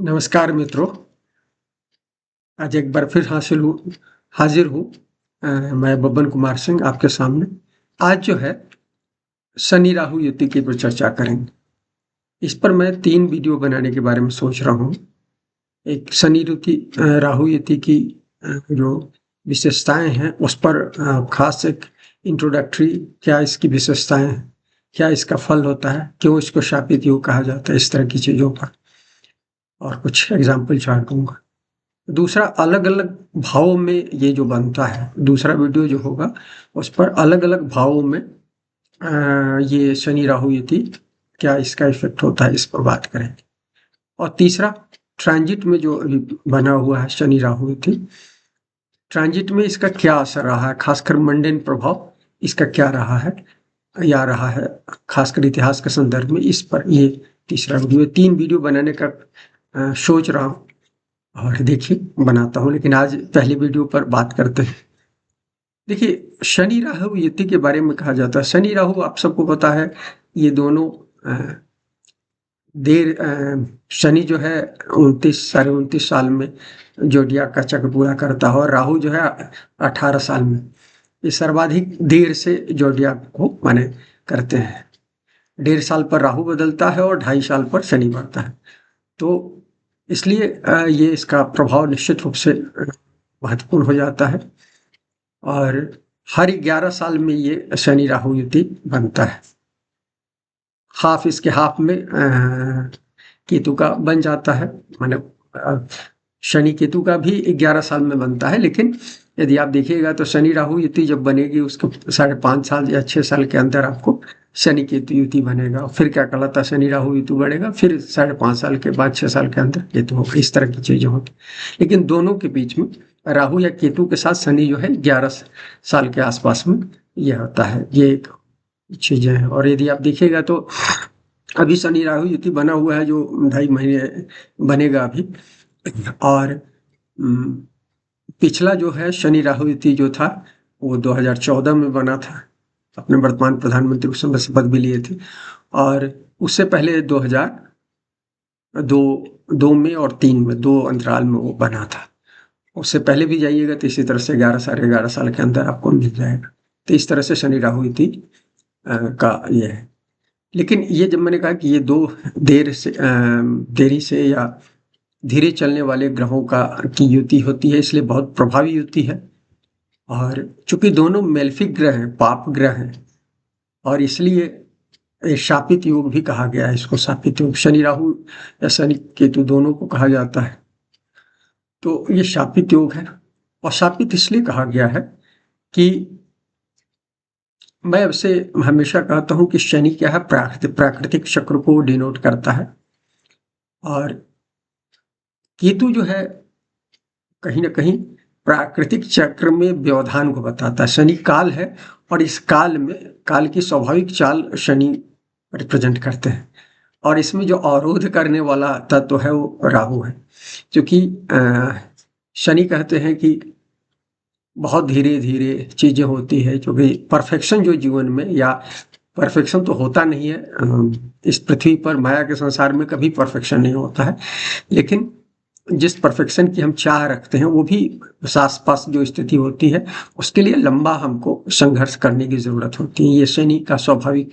नमस्कार मित्रों, आज एक बार फिर हाजिर हूँ। मैं बब्बन कुमार सिंह आपके सामने। आज जो है शनि राहु युति की पर चर्चा करेंगे। इस पर मैं 3 वीडियो बनाने के बारे में सोच रहा हूँ। एक शनि राहु युति की जो विशेषताएं हैं उस पर खास एक इंट्रोडक्टरी, क्या इसकी विशेषताएं हैं, क्या इसका फल होता है, क्यों इसको शापित योग कहा जाता है, इस तरह की चीज़ों पर और कुछ एग्जाम्पल चार्ट दूंगा। दूसरा, अलग-अलग भावों में ये जो बनता है, दूसरा वीडियो जो होगा उस पर अलग-अलग भावों में ये शनि राहु युति क्या इसका इफेक्ट होता है, इस पर बात करेंगे। और तीसरा, ट्रांजिट में जो अभी बना हुआ है शनि राहु युति, ट्रांजिट में इसका क्या असर रहा है, खासकर मंडेन प्रभाव इसका क्या रहा है या रहा है, खासकर इतिहास के संदर्भ में। इस पर ये तीसरा वीडियो, 3 वीडियो बनाने का सोच रहा हूँ और देखिए बनाता हूँ। लेकिन आज पहले वीडियो पर बात करते हैं। देखिए, शनि राहु युति के बारे में कहा जाता है। शनि राहु आप सबको पता है, ये दोनों शनि जो है 29 साल में जोडियाक का चक्र पूरा करता है और राहु जो है 18 साल में। ये सर्वाधिक देर से जोडियाक को माने करते हैं। 1.5 साल पर राहु बदलता है और 2.5 साल पर शनि बढ़ता है। तो इसलिए ये इसका प्रभाव निश्चित रूप से महत्वपूर्ण हो जाता है और हर 11 साल में ये शनि राहु युति बनता है। इसके हाफ में केतु का बन जाता है, माने शनि केतु का भी 11 साल में बनता है। लेकिन यदि आप देखिएगा तो शनि राहु युति जब बनेगी उसके 5.5 साल या 6 साल के अंदर आपको शनि केतु युति बनेगा। फिर क्या कहलाता है, शनि राहु युति बढ़ेगा, फिर 5.5 साल के बाद 6 साल के अंदर केतु होगा। इस तरह की चीजें होती। लेकिन दोनों के बीच में राहु या केतु के साथ शनि जो है 11 साल के आसपास में यह होता है। ये एक चीजें हैं। और यदि आप देखिएगा तो अभी शनि राहु युति बना हुआ है जो 2.5 महीने बनेगा अभी। और पिछला जो है शनि राहु युति जो था वो 2014 में बना था। अपने वर्तमान प्रधानमंत्री उस समय शपथ भी लिए थे। और उससे पहले 2002 में और 3 में 2 अंतराल में वो बना था। उससे पहले भी जाइएगा तो इसी तरह से 11 साल के अंदर आपको मिल जाएगा। तो इस तरह से शनि राहु युति का ये है। लेकिन ये जब मैंने कहा कि ये 2 देरी से या धीरे चलने वाले ग्रहों की युति होती है, इसलिए बहुत प्रभावी युति है। और चूंकि दोनों मेलेफिक ग्रह हैं, पाप ग्रह हैं, और इसलिए शापित योग भी कहा गया है इसको। शापित योग शनि राहु या शनि केतु दोनों को कहा जाता है। तो ये शापित योग है। और शापित इसलिए कहा गया है कि मैं आपसे हमेशा कहता हूं कि शनि क्या है, प्राकृतिक चक्र को डिनोट करता है। और केतु जो है कहीं ना कहीं प्राकृतिक चक्र में व्यवधान को बताता है। शनि काल है और इस काल में काल की स्वाभाविक चाल शनि रिप्रेजेंट करते हैं। और इसमें जो अवरोध करने वाला तत्व है वो राहु है। क्योंकि शनि कहते हैं कि बहुत धीरे धीरे चीजें होती है, क्योंकि परफेक्शन जो जीवन में, या परफेक्शन तो होता नहीं है इस पृथ्वी पर, माया के संसार में कभी परफेक्शन नहीं होता है। लेकिन जिस परफेक्शन की हम चाह रखते हैं वो भी आस पास जो स्थिति होती है उसके लिए लंबा हमको संघर्ष करने की जरूरत होती है। ये शनि का स्वाभाविक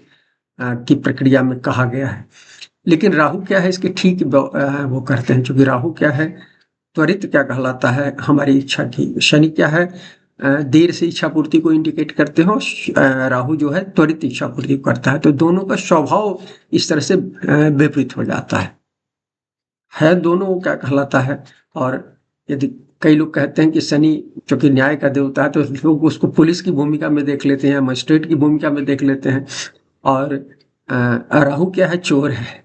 की प्रक्रिया में कहा गया है। लेकिन राहु क्या है, इसके ठीक वो करते हैं। क्योंकि राहु क्या है, त्वरित क्या कहलाता है, हमारी इच्छा की। शनि क्या है, देर से इच्छा पूर्ति को इंडिकेट करते हो। राहु जो है त्वरित इच्छा पूर्ति करता है। तो दोनों का स्वभाव इस तरह से विपरीत हो जाता है दोनों क्या कहलाता है। और यदि कई लोग कहते हैं कि शनि क्योंकि न्याय का देवता है तो लोग उसको पुलिस की भूमिका में देख लेते हैं, मजिस्ट्रेट की भूमिका में देख लेते हैं। और राहु क्या है, चोर है।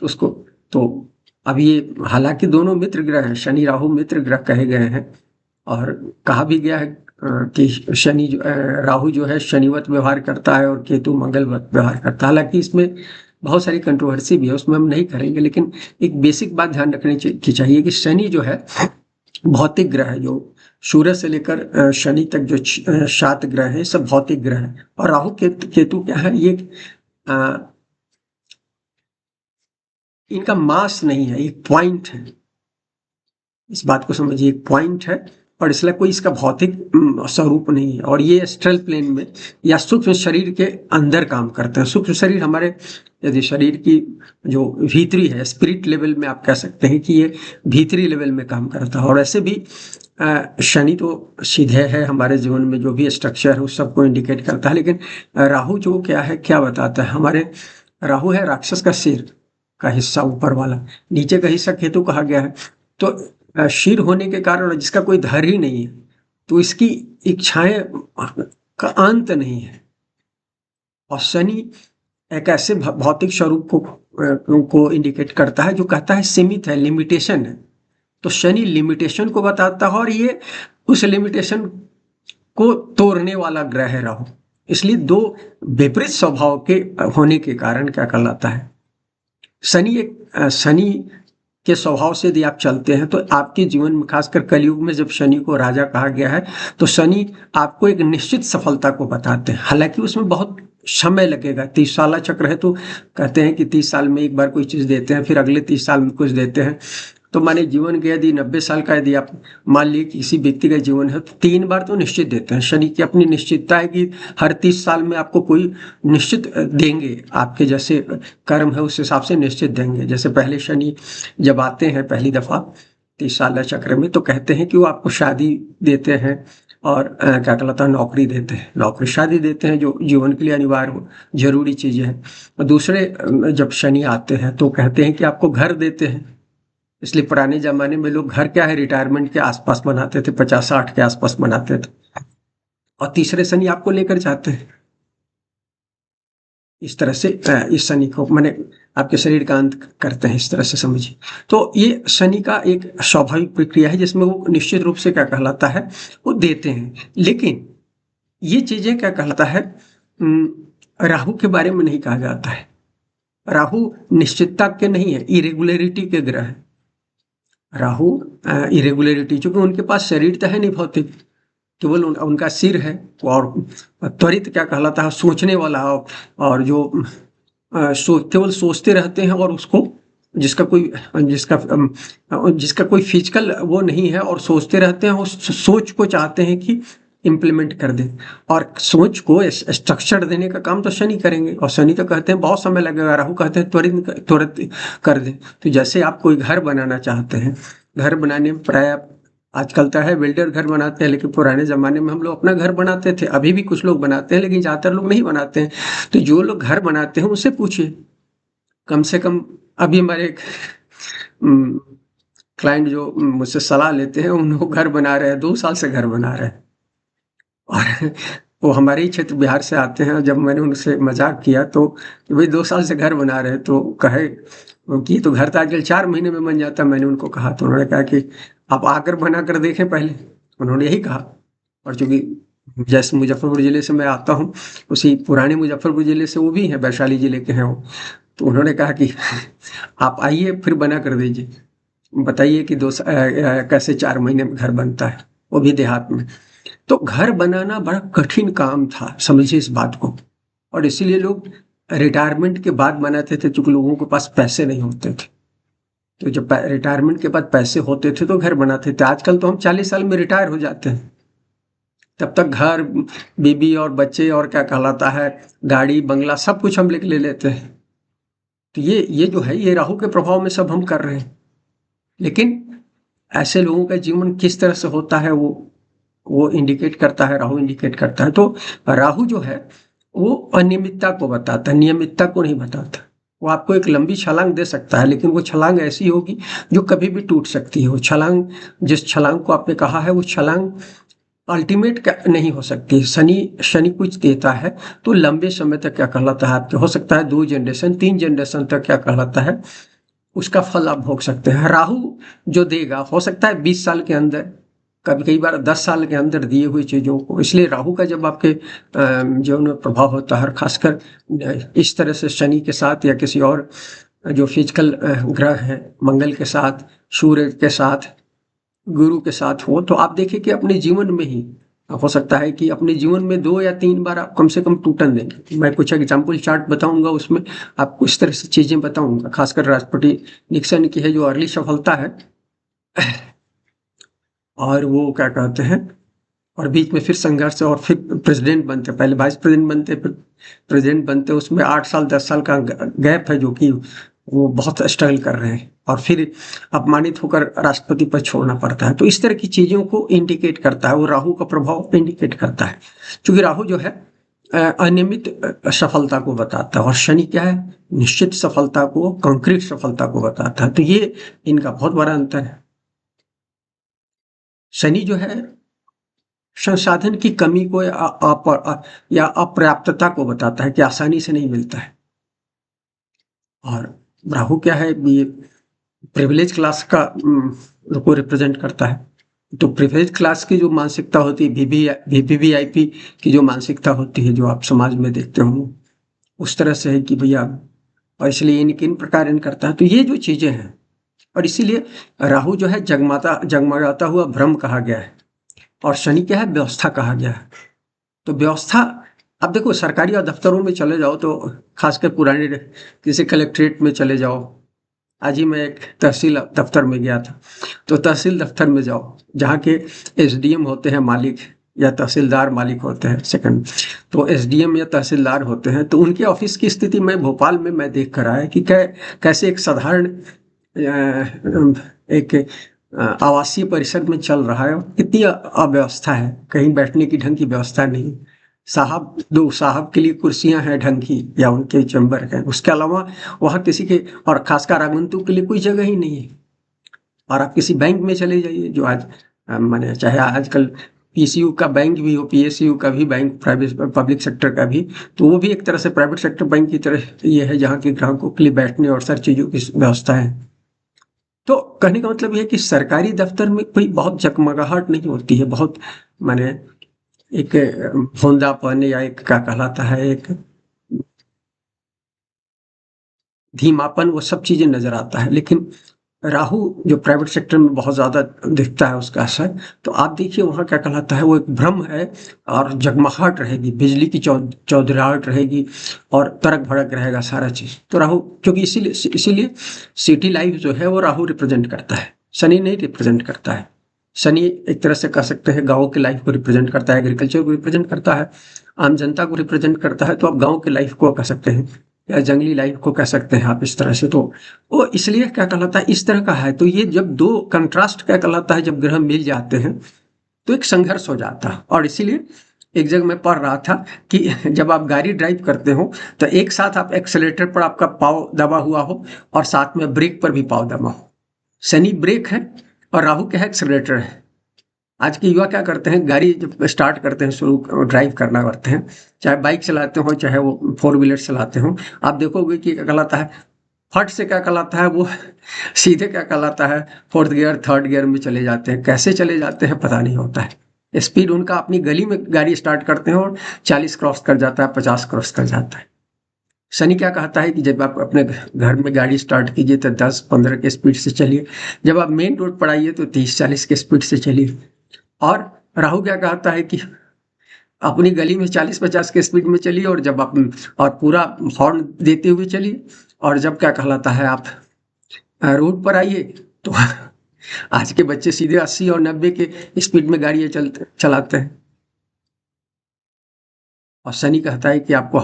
तो उसको तो अब ये हालांकि दोनों मित्र ग्रह हैं, शनि राहु मित्र ग्रह कहे गए हैं। और कहा भी गया है कि राहु जो है शनिवत व्यवहार करता है और केतु मंगलवत व्यवहार करता है। हालांकि इसमें बहुत सारी कंट्रोवर्सी भी है, उसमें हम नहीं करेंगे। लेकिन एक बेसिक बात ध्यान रखनी चाहिए कि शनि जो है भौतिक ग्रह है। जो सूरज से लेकर शनि तक जो 7 ग्रह है सब भौतिक ग्रह है। और राहु केतु क्या है, ये इनका मास नहीं है, एक पॉइंट है। इस बात को समझिए, एक पॉइंट है और इसलिए कोई इसका भौतिक स्वरूप नहीं है। और ये एस्ट्रल प्लेन में या सूक्ष्म शरीर के अंदर काम करते हैं। सूक्ष्म शरीर हमारे यदि शरीर की जो भीतरी है, स्पिरिट लेवल में आप कह सकते हैं कि ये भीतरी लेवल में काम करता है। और ऐसे भी शनि तो सीधे है, हमारे जीवन में जो भी स्ट्रक्चर है उस सबको इंडिकेट करता है। लेकिन राहु जो क्या है, क्या बताता है हमारे, राहु है राक्षस का सिर का हिस्सा ऊपर वाला, नीचे का हिस्सा केतु कहा गया है। तो शीर होने के कारण जिसका कोई धैर्य ही नहीं है, तो इसकी इच्छाएं का अंत नहीं है। और शनि एक ऐसे भौतिक स्वरूप को इंडिकेट करता है जो कहता है सीमित है, लिमिटेशन है। तो शनि लिमिटेशन को बताता है और ये उस लिमिटेशन को तोड़ने वाला ग्रह है राहु। इसलिए दो विपरीत स्वभाव के होने के कारण क्या कहलाता है, शनि के स्वभाव से यदि आप चलते हैं तो आपके जीवन में, खासकर कलयुग में जब शनि को राजा कहा गया है, तो शनि आपको एक निश्चित सफलता को बताते हैं। हालांकि उसमें बहुत समय लगेगा। 30 साल चक्र है, तो कहते हैं कि 30 साल में एक बार कोई चीज़ देते हैं, फिर अगले 30 साल में कुछ देते हैं। तो माने जीवन के यदि 90 साल का यदि आप मान लीजिए किसी व्यक्ति का जीवन है, तो 3 बार तो निश्चित देते हैं। शनि की अपनी निश्चितता है कि हर 30 साल में आपको कोई निश्चित देंगे, आपके जैसे कर्म है उस हिसाब से निश्चित देंगे। जैसे पहले शनि जब आते हैं पहली दफा 30 साल चक्र में, तो कहते हैं कि वो आपको शादी देते हैं और क्या कहलाता है, नौकरी देते हैं, नौकरी शादी देते हैं, जो जीवन के लिए अनिवार्य जरूरी चीजें हैं। और दूसरे जब शनि आते हैं तो कहते हैं कि आपको घर देते हैं। इसलिए पुराने जमाने में लोग घर क्या है, रिटायरमेंट के आसपास बनाते थे, 50-60 के आसपास बनाते थे। और तीसरे शनि आपको लेकर जाते हैं। इस तरह से इस शनि को माने आपके शरीर का अंत करते हैं, इस तरह से समझिए। तो ये शनि का एक स्वाभाविक प्रक्रिया है जिसमें वो निश्चित रूप से क्या कहलाता है, वो देते हैं। लेकिन ये चीजें क्या कहलाता है, राहु के बारे में नहीं कहा जाता है। राहु निश्चितता के नहीं है, इरेगुलरिटी के ग्रह है। राहु इरेगुलरिटी, चूंकि उनके पास शरीर तो है नहीं भौतिक, केवल उनका सिर है। और त्वरित क्या कहलाता है, सोचने वाला, और जो केवल सोचते रहते हैं और उसको जिसका कोई फिजिकल वो नहीं है, और सोचते रहते हैं, उस सोच को चाहते हैं कि इम्प्लीमेंट कर दें। और सोच को स्ट्रक्चर देने का काम तो शनि करेंगे, और शनि तो कहते हैं बहुत समय लगेगा, राहु कहते हैं त्वरित कर दें। तो जैसे आप कोई घर बनाना चाहते हैं, घर बनाने में प्राय आजकल तो है बिल्डर घर बनाते हैं, लेकिन पुराने ज़माने में हम लोग अपना घर बनाते थे। अभी भी कुछ लोग बनाते हैं, लेकिन ज़्यादातर लोग नहीं बनाते हैं। तो जो लोग घर बनाते हैं उनसे पूछिए, कम से कम अभी हमारे एक क्लाइंट जो मुझसे सलाह लेते हैं, उन लोग घर बना रहे हैं, 2 साल से घर बना रहे हैं। और वो हमारे ही क्षेत्र बिहार से आते हैं। जब मैंने उनसे मजाक किया तो भाई 2 साल से घर बना रहे हैं, तो कहे कि तो घर तो आजकल 4 महीने में बन जाता। मैंने उनको कहा, तो उन्होंने कहा कि आप आकर बना कर देखें पहले। उन्होंने यही कहा। और चूंकि जैसे मुजफ्फरपुर जिले से मैं आता हूँ, उसी पुराने मुजफ्फरपुर जिले से वो भी हैं, वैशाली जिले के हैं वो। तो उन्होंने कहा कि आप आइए फिर बना कर दीजिए, बताइए कि कैसे 4 महीने में घर बनता है, वो भी देहात में। तो घर बनाना बड़ा कठिन काम था, समझिए इस बात को। और इसीलिए लोग रिटायरमेंट के बाद बनाते थे, चूंकि लोगों के पास पैसे नहीं होते थे। तो जब रिटायरमेंट के बाद पैसे होते थे तो घर बनाते थे। आजकल तो हम 40 साल में रिटायर हो जाते हैं, तब तक घर, बीबी और बच्चे और क्या कहलाता है, गाड़ी बंगला सब कुछ हम ले लेते हैं। तो ये जो है, ये राहु के प्रभाव में सब हम कर रहे हैं। लेकिन ऐसे लोगों का जीवन किस तरह से होता है, वो इंडिकेट करता है, राहु इंडिकेट करता है। तो राहु जो है वो अनियमितता को बताता है, नियमितता को नहीं बताता। वो आपको एक लंबी छलांग दे सकता है, लेकिन वो छलांग ऐसी होगी जो कभी भी टूट सकती है। वो छलांग, जिस छलांग को आपने कहा है, वो छलांग अल्टीमेट नहीं हो सकती। शनि कुछ देता है तो लंबे समय तक क्या कहलाता है, आपके हो सकता है 2 जनरेशन 3 जनरेशन तक क्या कहलाता है, उसका फल आप भोग सकते हैं। राहु जो देगा हो सकता है 20 साल के अंदर, कई बार 10 साल के अंदर दिए हुई चीज़ों को। इसलिए राहु का जब आपके जीवन में प्रभाव होता है, खासकर इस तरह से शनि के साथ या किसी और जो फिजिकल ग्रह हैं, मंगल के साथ, सूर्य के साथ, गुरु के साथ हो, तो आप देखिए कि अपने जीवन में ही हो सकता है कि अपने जीवन में 2 या 3 बार आप कम से कम टूटन देंगे। मैं कुछ एग्ज़ाम्पल चार्ट बताऊँगा, उसमें आपको इस तरह से चीज़ें बताऊँगा, ख़ासकर राष्ट्रपति निक्सन की है जो अर्ली सफलता है। और वो क्या कहते हैं, और बीच में फिर संघर्ष, और फिर प्रेसिडेंट बनते, पहले वाइस प्रेसिडेंट बनते, फिर प्रेसिडेंट बनते, उसमें 8 साल 10 साल का गैप है, जो कि वो बहुत स्ट्रगल कर रहे हैं, और फिर अपमानित होकर राष्ट्रपति पद छोड़ना पड़ता है। तो इस तरह की चीज़ों को इंडिकेट करता है, वो राहु का प्रभाव इंडिकेट करता है। क्योंकि राहु जो है अनियमित सफलता को बताता है, और शनि क्या है, निश्चित सफलता को, कंक्रीट सफलता को बताता है। तो ये इनका बहुत बड़ा अंतर है। शनि जो है संसाधन की कमी को या अपर्याप्तता को बताता है, कि आसानी से नहीं मिलता है। और राहु क्या है, ये प्रिविलेज क्लास का को रिप्रेजेंट करता है। तो प्रिविलेज क्लास की जो मानसिकता होती है, वीवीआईपी की जो मानसिकता होती है, जो आप समाज में देखते हो, उस तरह से है कि भैया, और इसलिए इन किन प्रकार इन करता है। तो ये जो चीजें हैं, और इसीलिए राहु जो है जगमगाता हुआ ब्रह्म कहा गया है, और शनि क्या है, व्यवस्था कहा गया है। तो व्यवस्था, अब देखो सरकारी दफ्तरों में चले जाओ, तो खासकर पुराने किसी कलेक्ट्रेट में चले जाओ। आज ही मैं एक तहसील दफ्तर में गया था। तो तहसील दफ्तर में जाओ, जहाँ के एसडीएम होते हैं मालिक, या तहसीलदार मालिक होते हैं सेकंड, तो एसडीएम या तहसीलदार होते हैं। तो उनके ऑफिस की स्थिति मैं भोपाल में मैं देख कर आया कि कैसे एक साधारण एक आवासीय परिसर में चल रहा है। कितनी अव्यवस्था है, कहीं बैठने की ढंग की व्यवस्था नहीं। साहब, दो साहब के लिए कुर्सियां हैं ढंग की, या उनके चैम्बर हैं, उसके अलावा वहाँ किसी के, और खासकर आगंतुक के लिए कोई जगह ही नहीं है। और आप किसी बैंक में चले जाइए, जो आज माने चाहे आजकल पीसीयू का बैंक भी हो, पीएसयू का भी बैंक, प्राइवेट पब्लिक सेक्टर का भी, तो वो भी एक तरह से प्राइवेट सेक्टर बैंक की तरह ये है, जहाँ के ग्राहकों के लिए बैठने और सारी चीज़ों की व्यवस्था है। तो कहने का मतलब ये है कि सरकारी दफ्तर में कोई बहुत जगमगाहट नहीं होती है, बहुत माने एक धुंधापन, या एक क्या कहलाता है, एक धीमापन, वो सब चीजें नजर आता है। लेकिन राहु जो प्राइवेट सेक्टर में बहुत ज्यादा दिखता है उसका असर, तो आप देखिए वहाँ क्या कहलाता है, वो एक भ्रम है, और जगमगाहट रहेगी, बिजली की चौधराहट रहेगी, और तड़क भड़क रहेगा सारा चीज। तो राहु, क्योंकि इसीलिए सिटी लाइफ जो है वो राहु रिप्रेजेंट करता है, शनि नहीं रिप्रेजेंट करता है। शनि एक तरह से कह सकते हैं गाँव के लाइफ को रिप्रेजेंट करता है, एग्रीकल्चर को रिप्रेजेंट करता है, आम जनता को रिप्रेजेंट करता है। तो आप गाँव के लाइफ को कह सकते हैं, या जंगली लाइफ को कह सकते हैं आप इस तरह से। तो वो इसलिए क्या कहलाता है, इस तरह का है। तो ये जब दो कंट्रास्ट क्या कहलाता है, जब ग्रह मिल जाते हैं, तो एक संघर्ष हो जाता है। और इसीलिए एक जगह मैं पढ़ रहा था कि जब आप गाड़ी ड्राइव करते हो, तो एक साथ आप एक्सेलेरेटर पर आपका पाँव दबा हुआ हो, और साथ में ब्रेक पर भी पाँव दबा हो। शनि ब्रेक है, और राहु क्या है, एक्सेलेरेटर है। आज के युवा क्या करते हैं, गाड़ी जब स्टार्ट करते हैं, शुरू ड्राइव करना करते हैं, चाहे बाइक चलाते हो, चाहे वो फोर व्हीलर चलाते हो, आप देखोगे कि क्या कहलाता है, फट से क्या कहलाता है वो सीधे क्या कहलाता है, फोर्थ गियर थर्ड गियर में चले जाते हैं। कैसे चले जाते हैं पता नहीं होता है। स्पीड उनका, अपनी गली में गाड़ी स्टार्ट करते हैं और 40 क्रॉस कर जाता है, 50 क्रॉस कर जाता है। शनि क्या कहता है कि जब आप अपने घर में गाड़ी स्टार्ट कीजिए तो 10-15 के स्पीड से चलिए, जब आप मेन रोड पर आइए तो 30-40 के स्पीड से चलिए। और राहु क्या कहता है कि अपनी गली में 40-50 के स्पीड में चलिए, और जब आप, और पूरा हॉर्न देते हुए चलिए, और जब क्या कहलाता है आप रोड पर आइए, तो आज के बच्चे सीधे 80 और 90 के स्पीड में गाड़ियाँ चलाते हैं। और शनि कहता है कि आपको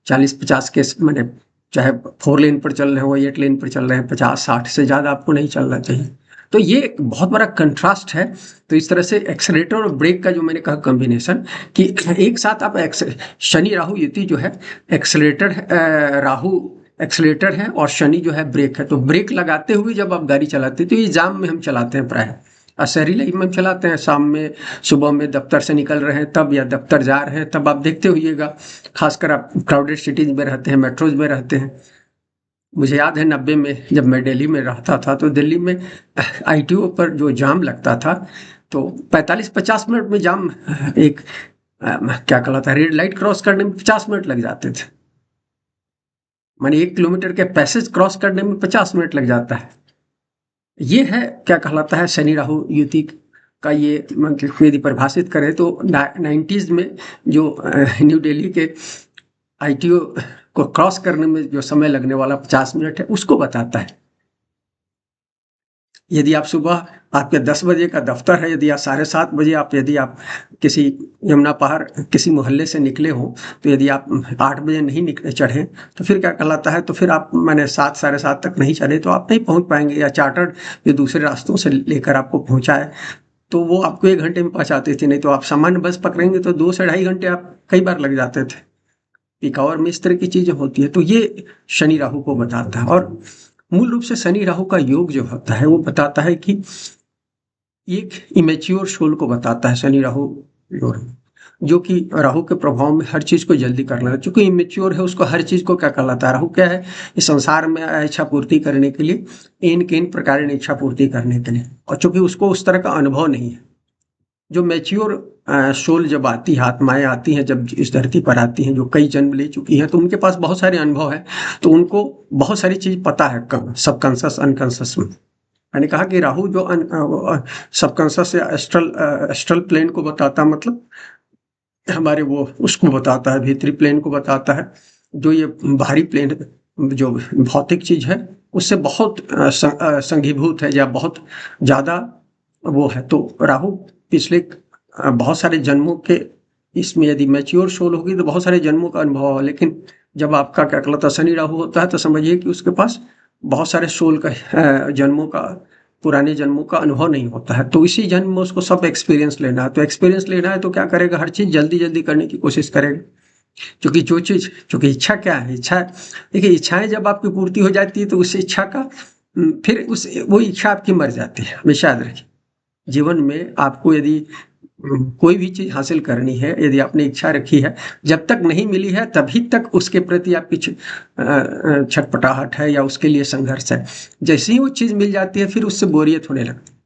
40-50 के मैंने, चाहे 4 लेन पर चल रहे हो, 8 लेन पर चल रहे हैं, 50-60 से ज़्यादा आपको नहीं चलना चाहिए। तो ये एक बहुत बड़ा कंट्रास्ट है। तो इस तरह से एक्सेलेरेटर और ब्रेक का जो मैंने कहा कॉम्बिनेशन, कि एक साथ आप शनि राहु युति जो है, एक्सेलेरेटर राहु एक्सेलेरेटर है, और शनि जो है ब्रेक है। तो ब्रेक लगाते हुए जब आप गाड़ी चलाते हैं, तो ये जाम में हम चलाते हैं प्राय, शहरी लाइफ में हम चलाते हैं, शाम में, सुबह में दफ्तर से निकल रहे हैं तब, या दफ्तर जा रहे हैं तब, आप देखते होइएगा। खासकर आप क्राउडेड सिटीज में रहते हैं, मेट्रोज में रहते हैं। मुझे याद है 90 में जब मैं दिल्ली में रहता था, तो दिल्ली में आईटीओ पर जो जाम लगता था, तो 45-50 मिनट में जाम, एक क्या कहलाता है, रेड लाइट क्रॉस करने में 50 मिनट लग जाते थे। माने 1 किलोमीटर के पैसेज क्रॉस करने में 50 मिनट लग जाता है। ये है क्या कहलाता है शनि राहु युति का ये मतलब यदि परिभाषित करें तो 90s में जो न्यू दिल्ली के आईटीओ को क्रॉस करने में जो समय लगने वाला 50 मिनट है उसको बताता है। यदि आप सुबह आपके 10 बजे का दफ्तर है, यदि आप 7:30 बजे यदि आप किसी यमुना पहाड़ किसी मोहल्ले से निकले हो, तो यदि आप 8 बजे नहीं चढ़े तो फिर क्या कहलाता है, तो फिर आप मैंने 7 साढ़े 7 तक नहीं चढ़े तो आप नहीं पहुंच पाएंगे। या चार्टर्ड जो दूसरे रास्तों से लेकर आपको पहुंचाए तो वो आपको 1 घंटे में पहुंचाते थे, नहीं तो आप सामान्य बस पकड़ेंगे तो 2 से ढाई घंटे आप कई बार लग जाते थे। पीक आवर में इस तरह की चीजें होती है, तो ये शनि राहु को बताता है। और मूल रूप से शनि राहु का योग जो होता है वो बताता है कि एक इमेच्योर सोल को बताता है शनि राहु योग, जो कि राहु के प्रभाव में हर चीज को जल्दी कर लेगा। चूंकि इमेच्योर है उसको हर चीज को क्या कहलाता है, राहु क्या है, इस संसार में इच्छा पूर्ति करने के लिए इन प्रकार इच्छा पूर्ति करने के लिए, और चूंकि उसको उस तरह का अनुभव नहीं है। जो मैच्योर सोल जब आती है, आत्माएं आती हैं जब इस धरती पर आती हैं, जो कई जन्म ले चुकी हैं, तो उनके पास बहुत सारे अनुभव है, तो उनको बहुत सारी चीज पता है सबकॉन्शियस अनकॉन्शियस में। मैंने कहा कि राहु जो सबकॉन्शियस या एस्ट्रल प्लेन को बताता, मतलब हमारे वो उसको बताता है, भीतरी प्लेन को बताता है। जो ये बाहरी प्लेन जो भौतिक चीज है उससे बहुत संघीभूत है या बहुत ज्यादा वो है। तो राहु पिछले बहुत सारे जन्मों के इसमें यदि मैच्योर सोल होगी तो बहुत सारे जन्मों का अनुभव हो, लेकिन जब आपका क्या कहलाता है शनि राहु होता है तो समझिए कि उसके पास बहुत सारे सोल का जन्मों का पुराने जन्मों का अनुभव नहीं होता है। तो इसी जन्म में उसको सब एक्सपीरियंस लेना है, तो एक्सपीरियंस लेना है तो क्या करेगा, हर चीज जल्दी जल्दी करने की कोशिश करेगा। क्योंकि जो चीज, क्योंकि इच्छा क्या है, इच्छा देखिए, इच्छाएं जब आपकी पूर्ति हो जाती है तो उस इच्छा का फिर उस वो इच्छा आपकी मर जाती है। हमेशा याद रखिए, जीवन में आपको यदि कोई भी चीज हासिल करनी है, यदि आपने इच्छा रखी है, जब तक नहीं मिली है तभी तक उसके प्रति आपकी छटपटाहट है या उसके लिए संघर्ष है। जैसे ही वो चीज मिल जाती है फिर उससे बोरियत होने लगती है।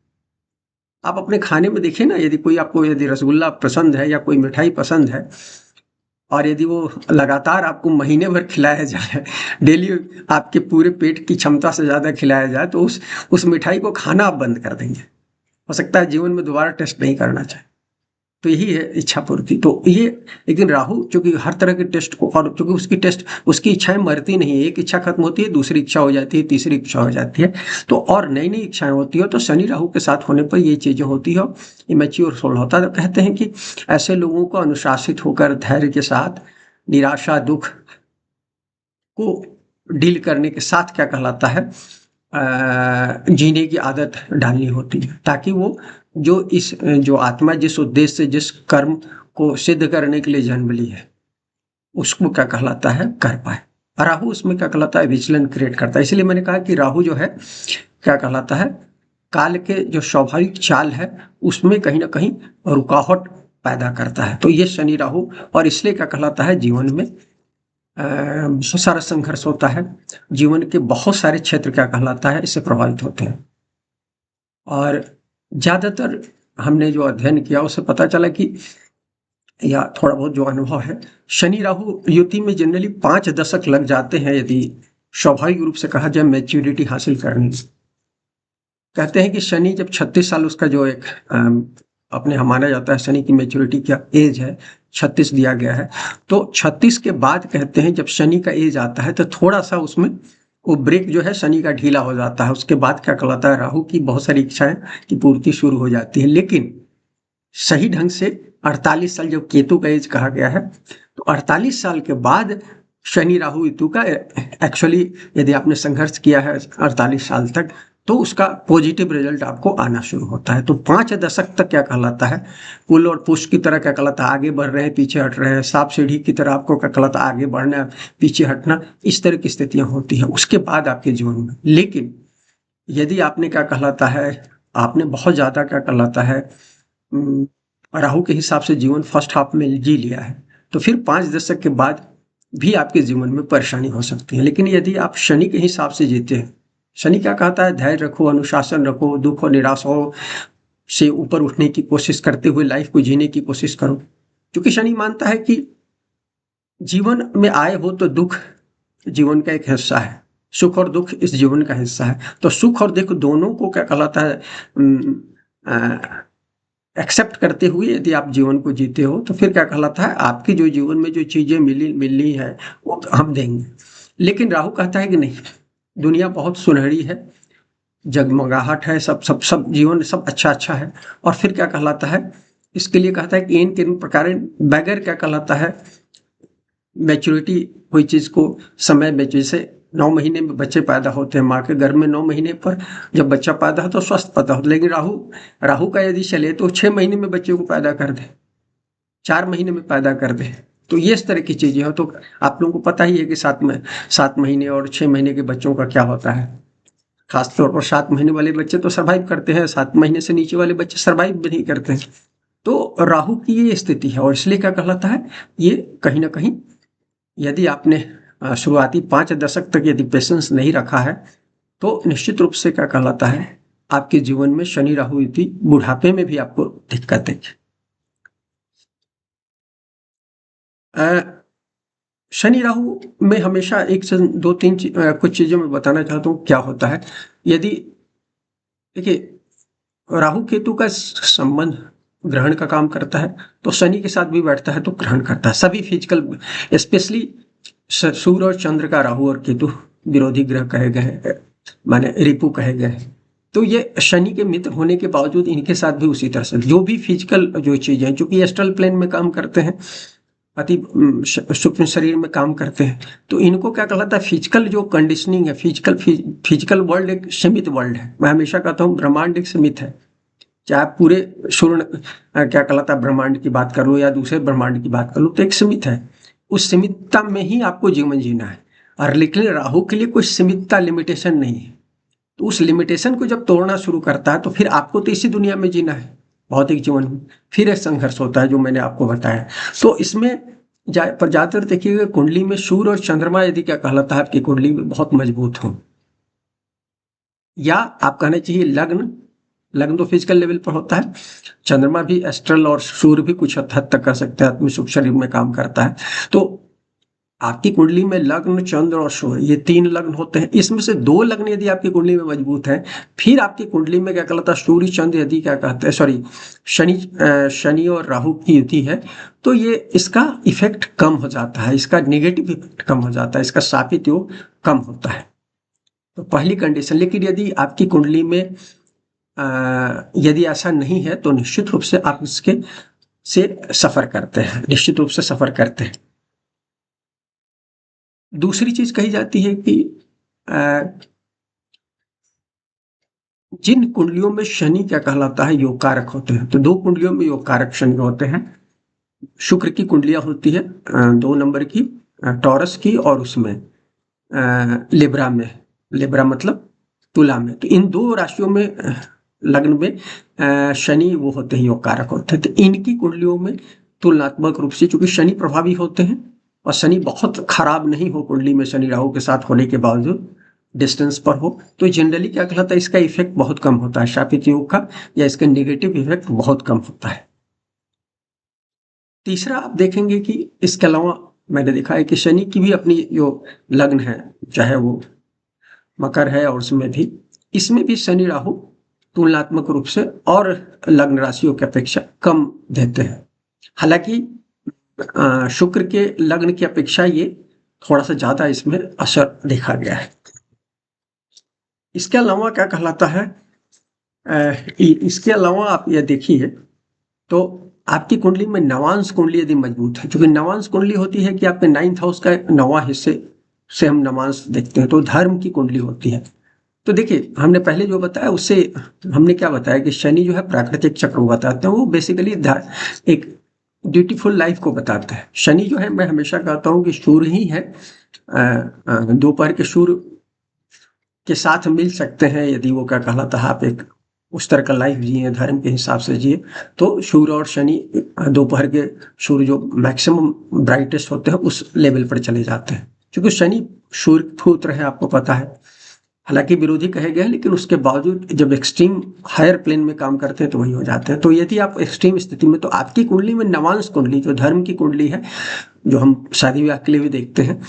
आप अपने खाने में देखिए ना, यदि कोई आपको यदि रसगुल्ला पसंद है या कोई मिठाई पसंद है, और यदि वो लगातार आपको महीने भर खिलाया जाए, डेली आपके पूरे पेट की क्षमता से ज्यादा खिलाया जाए, तो उस मिठाई को खाना आप बंद कर देंगे। हो सकता है जीवन में दोबारा टेस्ट नहीं करना चाहे। तो यही है इच्छा पूर्ति। तो ये, लेकिन राहु चूंकि हर तरह के टेस्ट को, और चूंकि उसकी इच्छाएं मरती नहीं है, एक इच्छा खत्म होती है दूसरी इच्छा हो जाती है, तीसरी इच्छा हो जाती है, तो और नई नई इच्छाएं होती है। तो शनि राहु के साथ होने पर ये चीजें होती है, इमेच्योर सोल होता है। तो कहते हैं कि ऐसे लोगों को अनुशासित होकर धैर्य के साथ निराशा दुख को डील करने के साथ क्या कहलाता है, जीने की आदत डालनी होती है, ताकि वो जो आत्मा जिस उद्देश्य से जिस कर्म को सिद्ध करने के लिए जन्म ली है उसको क्या कहलाता है कर पाए। राहु उसमें क्या कहलाता है, विचलन क्रिएट करता है। इसलिए मैंने कहा कि राहु जो है क्या कहलाता है, काल के जो स्वाभाविक चाल है उसमें कहीं ना कहीं रुकावट पैदा करता है। तो ये शनि राहु, और इसलिए क्या कहलाता है, जीवन में बहुत सारा संघर्ष होता है, जीवन के बहुत सारे क्षेत्र क्या कहलाता है इससे प्रभावित होते हैं। और ज्यादातर हमने जो अध्ययन किया उससे पता चला कि, या थोड़ा बहुत जो अनुभव है, शनि राहु युति में जनरली 5 दशक लग जाते हैं यदि स्वाभाविक रूप से कहा जाए मैच्योरिटी हासिल करने। कहते हैं कि शनि जब 36 साल उसका जो एक अपने माना जाता है शनि की मैच्योरिटी क्या एज है, 36 दिया गया है। तो 36 के बाद कहते हैं जब शनि का एज आता है तो थोड़ा सा उसमें वो ब्रेक जो है शनि का ढीला हो जाता है। उसके बाद क्या कहलाता है, राहु की बहुत सारी इच्छाएं की पूर्ति शुरू हो जाती है। लेकिन सही ढंग से 48 साल जब केतु का एज कहा गया है, तो 48 साल के बाद शनि राहु केतु का एक्चुअली यदि आपने संघर्ष किया है 48 साल तक तो उसका पॉजिटिव रिजल्ट आपको आना शुरू होता है। तो 5 दशक तक क्या कहलाता है, पुल और पुश की तरह क्या कहलाता है, आगे बढ़ रहे हैं पीछे हट रहे हैं, सांप सीढ़ी की तरह आपको क्या कहलाता है, आगे बढ़ना पीछे हटना, इस तरह की स्थितियां होती है उसके बाद आपके जीवन में। लेकिन यदि आपने क्या कहलाता है, आपने बहुत ज्यादा क्या कहलाता है राहु के हिसाब से जीवन फर्स्ट हाफ में जी लिया है, तो फिर 5 दशक के बाद भी आपके जीवन में परेशानी हो सकती है। लेकिन यदि आप शनि के हिसाब से जीते हैं, शनि क्या कहता है, धैर्य रखो, अनुशासन रखो, दुख और निराशाओं से ऊपर उठने की कोशिश करते हुए लाइफ को जीने की कोशिश करो। क्योंकि शनि मानता है कि जीवन में आए हो तो दुख जीवन का एक हिस्सा है, सुख और दुख इस जीवन का हिस्सा है। तो सुख और दुख दोनों को क्या कहलाता है एक्सेप्ट करते हुए यदि आप जीवन को जीते हो तो फिर क्या कहलाता है, आपकी जो जीवन में जो चीजें मिलनी है वो हम देंगे। लेकिन राहु कहता है कि नहीं, दुनिया बहुत सुनहरी है, जगमगाहट है, सब सब सब जीवन सब अच्छा अच्छा है। और फिर क्या कहलाता है, इसके लिए कहता है कि इन प्रकार बगैर क्या कहलाता है, मैच्योरिटी कोई चीज को समय में, जैसे 9 महीने में बच्चे पैदा होते हैं माँ के गर्भ में, 9 महीने पर जब बच्चा पैदा हो तो स्वस्थ पैदा हो, लेकिन राहु राहु का यदि चले तो 6 महीने में बच्चे को पैदा कर दे, 4 महीने में पैदा कर दे। तो ये इस तरह की चीजें हो। तो आप लोगों को पता ही है कि 7 महीने और 6 महीने के बच्चों का क्या होता है। खासतौर पर 7 महीने वाले बच्चे तो सर्वाइव करते हैं, 7 महीने से नीचे वाले बच्चे सर्वाइव भी नहीं करते हैं। तो राहु की ये स्थिति है, और इसलिए क्या कहलाता है, ये कहीं ना कहीं यदि आपने शुरुआती 5 दशक तक यदि पेशेंस नहीं रखा है तो निश्चित रूप से क्या कहलाता है, आपके जीवन में शनि राहु युति बुढ़ापे में भी आपको दिक्कत देगी। शनि राहु में हमेशा एक से दो तीन कुछ चीजें मैं बताना चाहता हूँ क्या होता है। यदि देखिए राहु केतु का संबंध ग्रहण का काम करता है, तो शनि के साथ भी बैठता है तो ग्रहण करता है। सभी फिजिकल, स्पेशली सूर्य और चंद्र का राहु और केतु विरोधी ग्रह कहे गए हैं, माने रिपु कहे गए हैं। तो ये शनि के मित्र होने के बावजूद इनके साथ भी उसी तरह से जो भी फिजिकल जो चीजें हैं, चूंकि एस्ट्रल प्लेन में काम करते हैं, अति सूक्ष्म शरीर में काम करते हैं, तो इनको क्या कहलाता है, फिजिकल जो कंडीशनिंग है, फिजिकल वर्ल्ड एक सीमित वर्ल्ड है। मैं हमेशा कहता हूँ ब्रह्मांड एक सीमित है, चाहे पूरे सूर्य क्या कहलाता है ब्रह्मांड की बात कर लो या दूसरे ब्रह्मांड की बात कर लो, तो एक सीमित है। उस सीमितता में ही आपको जीवन जीना है। और लेकिन राहु के लिए कोई सीमितता, लिमिटेशन नहीं है। तो उस लिमिटेशन को जब तोड़ना शुरू करता है तो फिर आपको तो इसी दुनिया में जीना है, भौतिक जीवन में। फिर एक संघर्ष होता है जो मैंने आपको बताया। तो इसमें पर ज्यादातर देखिएगा कुंडली में सूर्य और चंद्रमा यदि क्या कहलाता है आपकी कुंडली में बहुत मजबूत हो, या आप कहना चाहिए लग्न तो फिजिकल लेवल पर होता है, चंद्रमा भी एस्ट्रल और सूर्य भी कुछ हद तक कर सकते हैं, आदमी सूक्ष्म शरीर में काम करता है। तो आपकी कुंडली में लग्न, चंद्र और सूर्य, ये 3 लग्न होते हैं। इसमें से 2 लग्न यदि आपकी कुंडली में मजबूत है, फिर आपकी कुंडली में क्या कहलाता है, सूर्य चंद्र यदि क्या कहते हैं, सॉरी शनि और राहु की युति है, तो ये इसका इफेक्ट कम हो जाता है, इसका नेगेटिव इफेक्ट कम हो जाता है, इसका सापित योग कम होता है। तो पहली कंडीशन। लेकिन यदि आपकी कुंडली में यदि ऐसा नहीं है तो निश्चित रूप से आप इसके से सफर करते हैं, निश्चित रूप से सफर करते हैं। दूसरी चीज कही जाती है कि जिन कुंडलियों में शनि क्या कहलाता है योग कारक होते हैं, तो 2 कुंडलियों में योग कारक शनि होते हैं। शुक्र की कुंडलियां होती है 2 नंबर की, टॉरस की, और उसमें लिब्रा में, लिब्रा मतलब तुला में। तो इन 2 राशियों में लग्न में शनि वो होते हैं योग कारक होते हैं। तो इनकी कुंडलियों में तुलनात्मक रूप से, चूंकि शनि प्रभावी होते हैं और शनि बहुत खराब नहीं हो कुंडली में, शनि राहु के साथ होने के बावजूद डिस्टेंस पर हो, तो जनरली क्या कहलाता है, इसका इफेक्ट बहुत कम होता है शापित योग का, या इसका नेगेटिव इफेक्ट बहुत कम होता है। तीसरा आप देखेंगे कि इसके अलावा मैंने देखा है कि शनि की भी अपनी जो लग्न है, चाहे वो मकर है और उसमें भी, इसमें भी शनि राहु तुलनात्मक रूप से और लग्न राशियों की अपेक्षा कम देते हैं। हालांकि शुक्र के लग्न की अपेक्षा ये थोड़ा सा ज्यादा इसमें असर देखा गया है। इसके अलावा क्या कहलाता है, इसके अलावा आप ये देखिए तो आपकी कुंडली में नवांश कुंडली यदि मजबूत है, क्योंकि नवांश कुंडली होती है कि आपके 9th हाउस का 9वां हिस्से से हम नवांश देखते हैं, तो धर्म की कुंडली होती है। तो देखिए हमने पहले जो बताया उससे हमने क्या बताया कि शनि जो है प्राकृतिक चक्र को बताते हैं, वो बेसिकली एक ड्यूटीफुल लाइफ को बताता है। शनि जो है, मैं हमेशा कहता हूँ कि सूर्य ही है, दोपहर के सूर्य के साथ मिल सकते हैं यदि वो क्या कहलाता है आप एक उस तरह का लाइफ जिए, धर्म के हिसाब से जिए, तो सूर्य और शनि दोपहर के सूर्य जो मैक्सिमम ब्राइटेस्ट होते हैं उस लेवल पर चले जाते हैं। क्योंकि शनि सूर्य पुत्र है, आपको पता है, हालांकि विरोधी कहे गए हैं, लेकिन उसके बावजूद जब एक्सट्रीम हायर प्लेन में काम करते हैं तो वही हो जाते हैं। तो यदि आप एक्सट्रीम स्थिति में, तो आपकी कुंडली में नवांश कुंडली जो धर्म की कुंडली है, जो हम शादी ब्याह के लिए भी देखते हैं,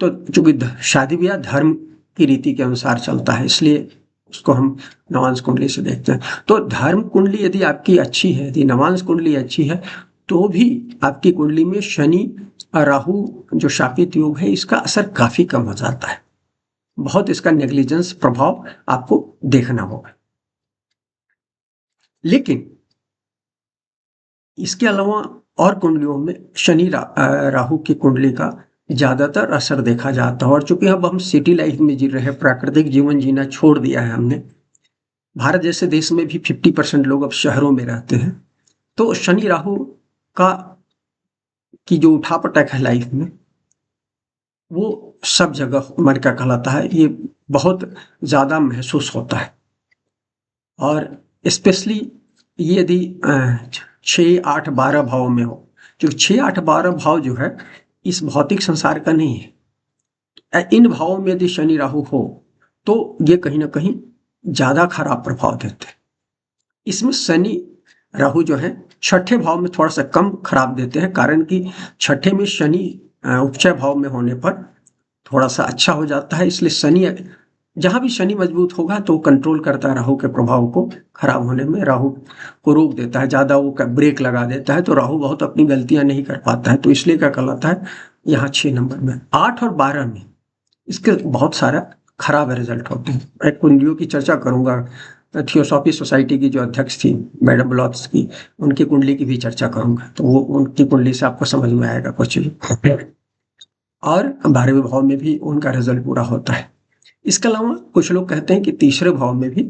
तो चूंकि शादी ब्याह धर्म की रीति के अनुसार चलता है, इसलिए उसको हम नवांश कुंडली से देखते हैं। तो धर्म कुंडली यदि आपकी अच्छी है, यदि नवांश कुंडली अच्छी है, तो भी आपकी कुंडली में शनि और राहु जो शापित योग है, इसका असर काफी कम हो जाता है। बहुत इसका नेग्लिजेंस प्रभाव आपको देखना होगा। लेकिन इसके अलावा और कुंडलियों में शनि राहु की कुंडली का ज्यादातर असर देखा जाता है। और चूंकि अब हम सिटी लाइफ में जी रहे हैं, प्राकृतिक जीवन जीना छोड़ दिया है हमने, भारत जैसे देश में भी 50% लोग अब शहरों में रहते हैं, तो शनि राहु का की जो उठापटक है लाइफ में, वो सब जगह मन का कहलाता है, ये बहुत ज्यादा महसूस होता है। और स्पेशली ये यदि 6, 8, 12 भाव में हो, जो 6, 8, 12 भाव जो है इस भौतिक संसार का नहीं है। इन भावों में यदि शनि राहु हो तो ये कहीं ना कहीं ज्यादा खराब प्रभाव देते हैं। इसमें शनि राहु जो है छठे भाव में थोड़ा सा कम खराब देते हैं, कारण कि छठे में शनि उपचय भाव में होने पर थोड़ा सा अच्छा हो जाता है। इसलिए शनि, जहां भी शनि मजबूत होगा तो कंट्रोल करता है राहु के प्रभाव को खराब होने में, राहु को रोक देता है, ज्यादा वो ब्रेक लगा देता है, तो राहु बहुत अपनी गलतियां नहीं कर पाता है। तो इसलिए क्या कहलाता है यहाँ 6 नंबर में। 8 और 12 में इसके बहुत सारा खराब रिजल्ट होते हैं। मैं कुंडलियों की चर्चा करूंगा, थियोसॉफी सोसाइटी की जो अध्यक्ष थी मैडम ब्लॉक्स की, उनकी कुंडली की भी चर्चा करूंगा, तो वो उनकी कुंडली से आपको समझ में आएगा कुछ भी। और 12वें भाव में भी उनका रिजल्ट पूरा होता है। इसके अलावा कुछ लोग कहते हैं कि तीसरे भाव में भी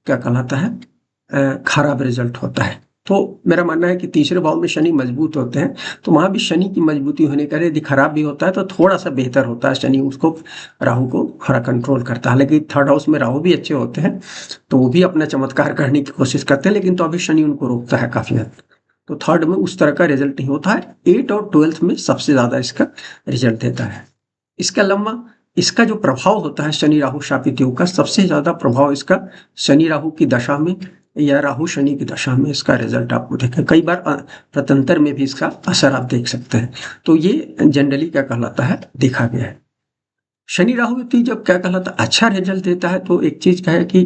क्या कहलाता है खराब रिजल्ट होता है। तो मेरा मानना है कि तीसरे भाव में शनि मजबूत होते हैं, तो वहां भी शनि की मजबूती होने का यदि खराब भी होता है तो थोड़ा सा बेहतर होता है, शनि उसको राहु को थोड़ा कंट्रोल करता है। हालांकि थर्ड हाउस में राहु भी अच्छे होते हैं, तो वो भी अपना चमत्कार करने की कोशिश करते हैं, लेकिन तो अभी शनि उनको रोकता है काफी हद तक। तो थर्ड में उस तरह का रिजल्ट नहीं होता है। 8 और 12 में सबसे ज्यादा इसका रिजल्ट देता है। इसके अलावा इसका जो प्रभाव होता है शनि राहु शापित योग का, सबसे ज्यादा प्रभाव इसका शनि राहु की दशा में या राहु शनि की दशा में इसका रिजल्ट आपको देखें। कई बार प्रतंत्र में भी इसका असर आप देख सकते हैं। तो ये जनरली क्या कहलाता है, देखा गया है। शनि राहु युति जब क्या कहलाता है अच्छा रिजल्ट देता है, तो एक चीज क्या है कि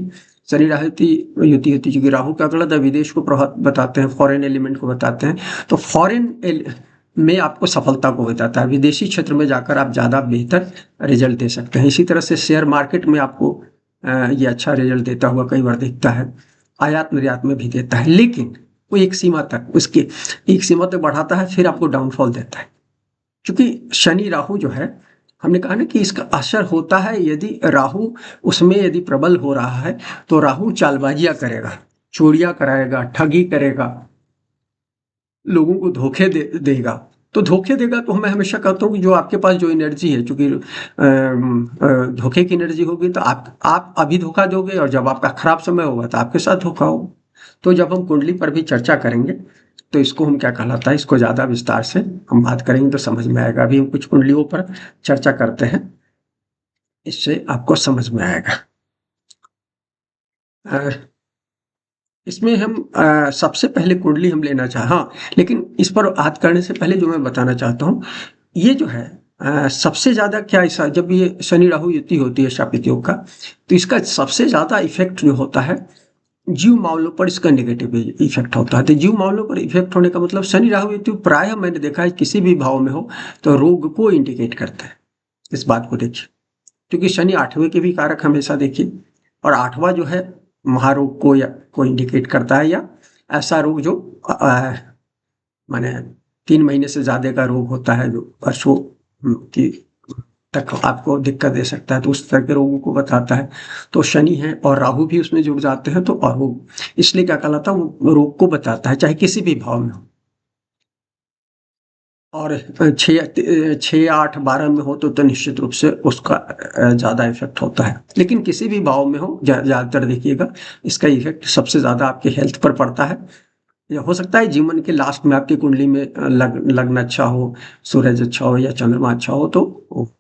शनि राहु युति होती है, राहु क्या कहलाता है विदेश को प्रभाव बताते हैं, फॉरेन एलिमेंट को बताते हैं। तो फॉरेन में आपको सफलता को बताता है, विदेशी क्षेत्र में जाकर आप ज्यादा बेहतर रिजल्ट दे सकते हैं। इसी तरह से शेयर मार्केट में आपको ये अच्छा रिजल्ट देता हुआ कई बार दिखता है, आयात निर्यात में भी देता है, लेकिन वो एक सीमा तक, उसके एक सीमा तक बढ़ाता है, फिर आपको डाउनफॉल देता है। क्योंकि शनि राहु जो है, हमने कहा ना कि इसका असर होता है, यदि राहु उसमें यदि प्रबल हो रहा है तो राहु चालबाजियां करेगा, चोरियां कराएगा, ठगी करेगा, लोगों को धोखे देगा। तो धोखे देगा तो मैं हमेशा कहता हूँ कि जो आपके पास जो एनर्जी है, चूंकि धोखे की एनर्जी होगी तो आप अभी धोखा दोगे, और जब आपका खराब समय होगा तो आपके साथ धोखा होगा। तो जब हम कुंडली पर भी चर्चा करेंगे तो इसको हम क्या कहलाता है, इसको ज्यादा विस्तार से हम बात करेंगे तो समझ में आएगा। अभी हम कुछ कुंडलियों पर चर्चा करते हैं, इससे आपको समझ में आएगा। इसमें हम सबसे पहले कुंडली हम लेना चाह, हाँ, लेकिन इस पर बात करने से पहले जो मैं बताना चाहता हूँ, ये जो है सबसे ज्यादा क्या ऐसा, जब ये शनि राहु युति होती है शापित योग का, तो इसका सबसे ज्यादा इफेक्ट जो होता है जीव मामलों पर, इसका नेगेटिव इफेक्ट होता है। तो जीव मामलों पर इफेक्ट होने का मतलब, शनि राहु युति प्राय मैंने देखा है किसी भी भाव में हो तो रोग को इंडिकेट करता है। इस बात को देखिए, क्योंकि शनि 8वें के भी कारक हमेशा देखिए, और 8वां जो है महारोग को या को इंडिकेट करता है, या ऐसा रोग जो माने 3 महीने से ज्यादा का रोग होता है, जो वर्षों की तक आपको दिक्कत दे सकता है, तो उस तरह के रोगों को बताता है। तो शनि है और राहु भी उसमें जुड़ जाते हैं, तो और वो इसलिए क्या कहलाता है, वो रोग को बताता है, चाहे किसी भी भाव में हो। और 6, 8, 12 में हो तो निश्चित रूप से उसका ज्यादा इफेक्ट होता है। लेकिन किसी भी भाव में हो, ज्यादातर देखिएगा इसका इफेक्ट सबसे ज्यादा आपके हेल्थ पर पड़ता है। या हो सकता है जीवन के लास्ट में आपकी कुंडली में लग्न अच्छा हो, सूरज अच्छा हो या चंद्रमा अच्छा हो, तो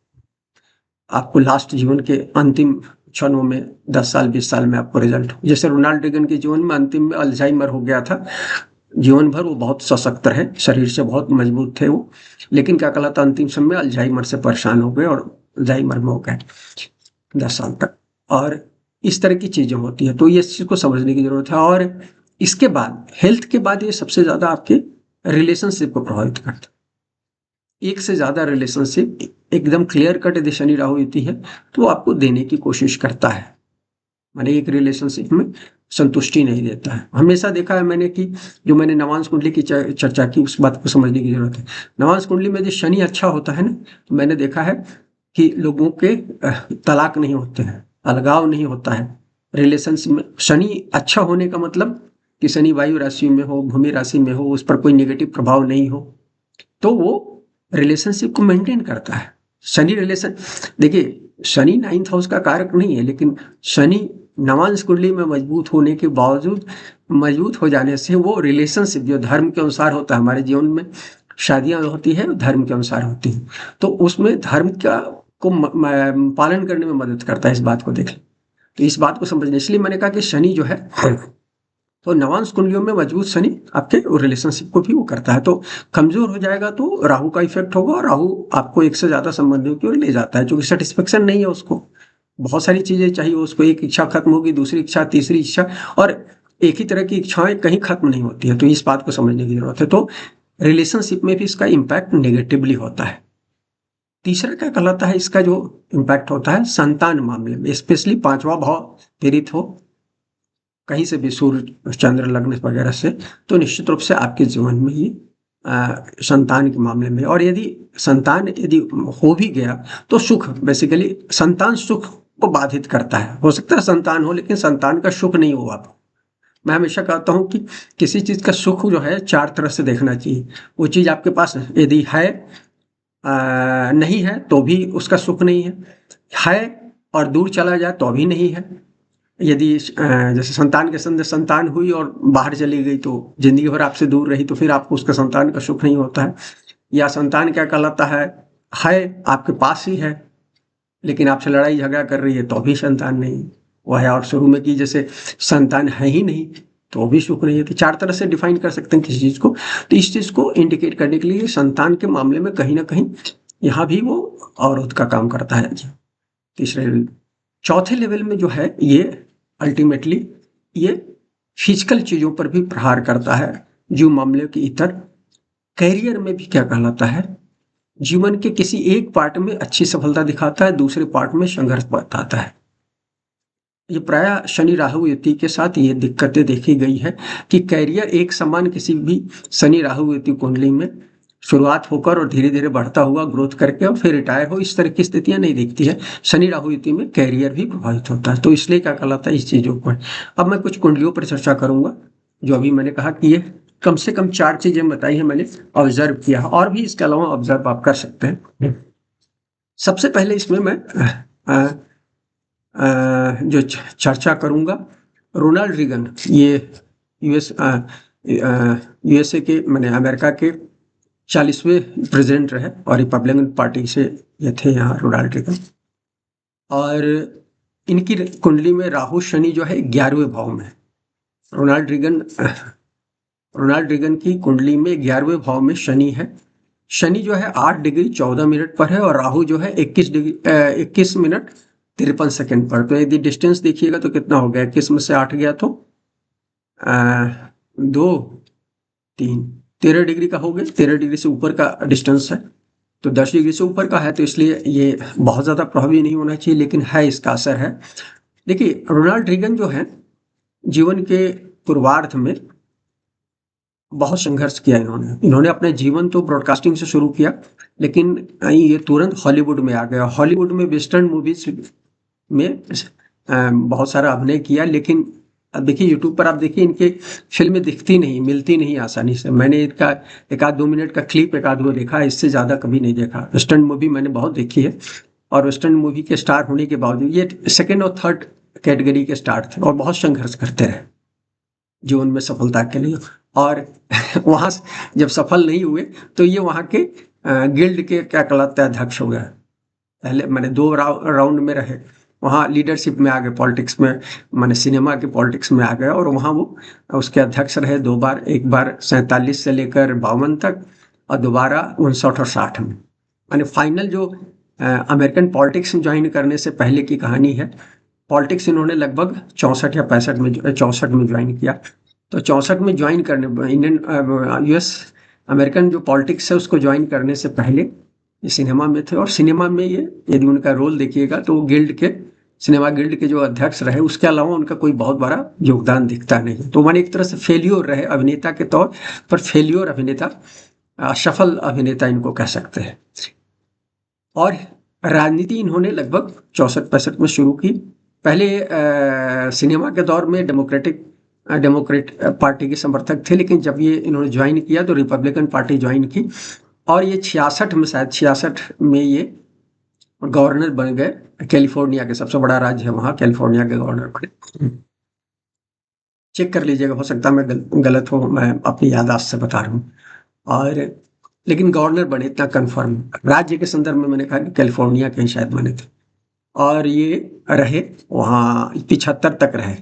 आपको लास्ट जीवन के अंतिम क्षणों में 10 साल 20 साल में आपको रिजल्ट हो। जैसे रोनाल्ड रेगन के जीवन में अंतिम में अल्जाइमर हो गया था, जीवन भर वो बहुत सशक्त रहे, शरीर से बहुत मजबूत थे वो, लेकिन क्या कहलाता अंतिम समय में अल्जाइमर से परेशान हो गए और अल्जाइमर में हो गए 10 साल तक। और इस तरह की चीज़ें होती हैं, तो ये इस चीज़ को समझने की ज़रूरत है। और इसके बाद हेल्थ के बाद ये सबसे ज़्यादा आपके रिलेशनशिप को प्रभावित करता है। एक से ज़्यादा रिलेशनशिप एकदम क्लियर कट यदि शनि राहु युति है तो वो आपको देने की कोशिश करता है, माने एक रिलेशनशिप में संतुष्टि नहीं देता है। हमेशा देखा है मैंने कि जो मैंने नवांश कुंडली की चर्चा की उस बात को समझने की जरूरत है। नवांश कुंडली में यदि शनि अच्छा होता है ना, तो मैंने देखा है कि लोगों के तलाक नहीं होते हैं, अलगाव नहीं होता है रिलेशनशिप में। शनि अच्छा होने का मतलब कि शनि वायु राशि में हो, भूमि राशि में हो, उस पर कोई नेगेटिव प्रभाव नहीं हो, तो वो रिलेशनशिप को मेंटेन करता है। शनि रिलेशन, देखिए शनि 9th हाउस का कारक नहीं है, लेकिन शनि नवांश कुंडली में मजबूत होने के बावजूद, मजबूत हो जाने से वो रिलेशनशिप जो धर्म के अनुसार होता है, हमारे जीवन में शादियां होती है धर्म के अनुसार होती हैं, तो उसमें धर्म का को पालन करने में मदद करता है। इस बात को देख लें, तो इस बात को समझने, इसलिए मैंने कहा कि शनि जो है तो नवांश कुंडलियों में मजबूत शनि आपके रिलेशनशिप को भी वो करता है। तो कमजोर हो जाएगा तो राहु का इफेक्ट होगा, और राहु आपको एक से ज्यादा संबंधियों की ओर ले जाता है, जो कि सेटिस्फेक्शन नहीं है उसको। बहुत सारी चीजें चाहिए उसको, एक इच्छा खत्म होगी, दूसरी इच्छा, तीसरी इच्छा, और एक ही तरह की इच्छाएं कहीं खत्म नहीं होती है। तो इस बात को समझने की जरूरत है। तो रिलेशनशिप में भी इसका इम्पैक्ट नेगेटिवली होता है। तीसरा क्या कहलाता है इसका जो इम्पैक्ट होता है संतान मामले में, स्पेशली 5वां भाव पीड़ित हो कहीं से भी, सूर्य चंद्र लग्न वगैरह से, तो निश्चित रूप से आपके जीवन में ही संतान के मामले में, और यदि संतान यदि हो भी गया तो सुख, बेसिकली संतान सुख को बाधित करता है। हो सकता है संतान हो लेकिन संतान का सुख नहीं हो आपको। मैं हमेशा कहता हूं कि किसी चीज का सुख जो है 4 तरह से देखना चाहिए। वो चीज आपके पास यदि है, नहीं है तो भी उसका सुख नहीं है और दूर चला जाए तो भी नहीं है। यदि जैसे संतान के संग संतान हुई और बाहर चली गई तो जिंदगी भर आपसे दूर रही, तो फिर आपको उसका संतान का सुख नहीं होता है। या संतान क्या कहलाता है आपके पास ही है लेकिन आपसे लड़ाई झगड़ा कर रही है तो भी संतान नहीं वो है, और शुरू में की जैसे संतान है ही नहीं तो भी सुख नहीं है। तो 4 तरह से डिफाइन कर सकते हैं किसी चीज को। तो इस चीज को इंडिकेट करने के लिए संतान के मामले में कहीं ना कहीं यहाँ भी वो अवरोध का काम करता है। तीसरे लेवल, चौथे लेवल में जो है ये अल्टीमेटली ये फिजिकल चीजों पर भी प्रहार करता है, जो मामले के इतर कैरियर में भी क्या कहलाता है, जीवन के किसी एक पार्ट में अच्छी सफलता दिखाता है, दूसरे पार्ट में संघर्ष बताता है। ये प्राय शनि राहु युति के साथ ये दिक्कतें देखी गई है कि कैरियर एक समान किसी भी शनि राहु युति कुंडली में शुरुआत होकर और धीरे धीरे बढ़ता हुआ ग्रोथ करके और फिर रिटायर हो, इस तरह की स्थितियां नहीं दिखती है। शनि राहु युति में कैरियर भी प्रभावित होता है, तो इसलिए क्या कहलाता है इस चीजों को। अब मैं कुछ कुंडलियों पर चर्चा करूंगा, जो अभी मैंने कहा कि ये कम से कम 4 चीजें बताई है, मैंने ऑब्जर्व किया, और भी इसके अलावा ऑब्जर्व आप कर सकते हैं। सबसे पहले इसमें मैं जो चर्चा करूंगा, रोनाल्ड रीगन, ये यूएसए के, मैंने अमेरिका के 40वें प्रेसिडेंट रहे और रिपब्लिकन पार्टी से ये थे यहाँ रोनाल्ड रीगन। और इनकी कुंडली में राहु शनि जो है 11वें भाव में। रोनाल्ड रीगन की कुंडली में 11वें भाव में शनि है। शनि जो है 8 डिग्री 14 मिनट पर है और राहु जो है 21 मिनट 53 सेकंड पर। तो यदि डिस्टेंस देखिएगा तो कितना हो गया, 21 में से 8 गया तो 2 3 13 डिग्री का हो गया। 13 डिग्री से ऊपर का डिस्टेंस है, तो 10 डिग्री से ऊपर का है, तो इसलिए ये बहुत ज्यादा प्रभावी नहीं होना चाहिए, लेकिन है, इसका असर है। देखिए रोनाल्ड रीगन जो है जीवन के पूर्वार्ध में बहुत संघर्ष किया इन्होंने अपने जीवन तो ब्रॉडकास्टिंग से शुरू किया, लेकिन ये तुरंत हॉलीवुड में आ गया। हॉलीवुड में वेस्टर्न मूवीज में बहुत सारा अभिनय किया, लेकिन अब देखिए यूट्यूब पर आप देखिए इनके फिल्में दिखती नहीं, मिलती नहीं आसानी से। मैंने इनका 1-2 मिनट का क्लिप 1-2 देखा, इससे ज़्यादा कभी नहीं देखा। वेस्टर्न मूवी मैंने बहुत देखी है, और वेस्टर्न मूवी के स्टार होने के बावजूद ये 2nd और 3rd कैटेगरी के स्टार थे और बहुत संघर्ष करते रहे जीवन में सफलता के लिए। और वहाँ जब सफल नहीं हुए तो ये वहाँ के गिल्ड के क्या कहलाता है अध्यक्ष हो गए। पहले मैंने 2 राउंड में रहे, वहाँ लीडरशिप में आ गए, पॉलिटिक्स में, मैंने सिनेमा के पॉलिटिक्स में आ गए, और वहाँ वो उसके अध्यक्ष रहे 2 बार, एक बार 47 से लेकर 52 तक और दोबारा 59 और 60 में। मैंने फाइनल जो अमेरिकन पॉलिटिक्स में ज्वाइन करने से पहले की कहानी है, पॉलिटिक्स इन्होंने लगभग 64 या 65 में 64 में ज्वाइन किया। तो 64 में ज्वाइन करने इंडियन यूएस अमेरिकन जो पॉलिटिक्स है उसको ज्वाइन करने से पहले ये सिनेमा में थे, और सिनेमा में ये यदि उनका रोल देखिएगा तो गिल्ड के सिनेमा गिल्ड के जो अध्यक्ष रहे, उसके अलावा उनका कोई बहुत बड़ा योगदान दिखता नहीं। तो माने एक तरह से फेल्योर रहे अभिनेता के तौर पर, फेल्योर अभिनेता, असफल अभिनेता इनको कह सकते हैं। और राजनीति इन्होंने लगभग 64-65 में शुरू की। पहले सिनेमा के दौर में डेमोक्रेट पार्टी के समर्थक थे, लेकिन जब ये इन्होंने ज्वाइन किया तो रिपब्लिकन पार्टी ज्वाइन की, और ये 66 में, शायद 66 में ये गवर्नर बन गए। कैलिफोर्निया के सबसे बड़ा राज्य है वहाँ, कैलिफोर्निया के गवर्नर बने। चेक कर लीजिएगा, हो सकता है मैं गलत हूँ, मैं अपनी याददाश्त से बता रहा हूँ। और लेकिन गवर्नर बने, इतना कंफर्म। राज्य के संदर्भ में मैंने कहा कि कैलिफोर्निया के शायद बने थे, और ये रहे वहाँ 75 तक रहे,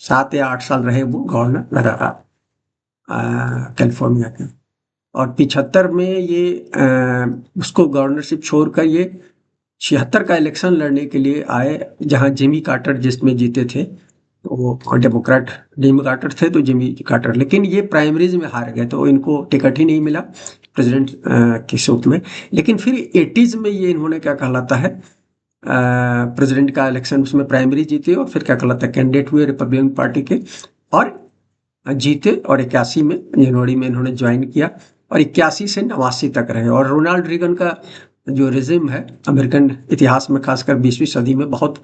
7 या 8 साल रहे वो गवर्नर लगातार कैलिफोर्निया के। और 75 में ये उसको गवर्नरशिप छोड़कर ये 76 का इलेक्शन लड़ने के लिए आए, जहाँ जिमी कार्टर जिसमें जीते थे, तो वो डेमोक्रेट जिमी कार्टर थे, तो जिमी कार्टर, लेकिन ये प्राइमरीज में हार गए, तो इनको टिकट ही नहीं मिला प्रेसिडेंट के सूप में। लेकिन फिर 80s में ये इन्होंने क्या कहलाता है प्रेसिडेंट का इलेक्शन, उसमें प्राइमरी जीते, और फिर क्या कहलाता है कैंडिडेट हुए रिपब्लिकन पार्टी के और जीते, और 81 में जनवरी में इन्होंने ज्वाइन किया, और 81 से 89 तक रहे। और रोनाल्ड रीगन का जो रिजिम है अमेरिकन इतिहास में, खासकर 20वीं सदी में बहुत,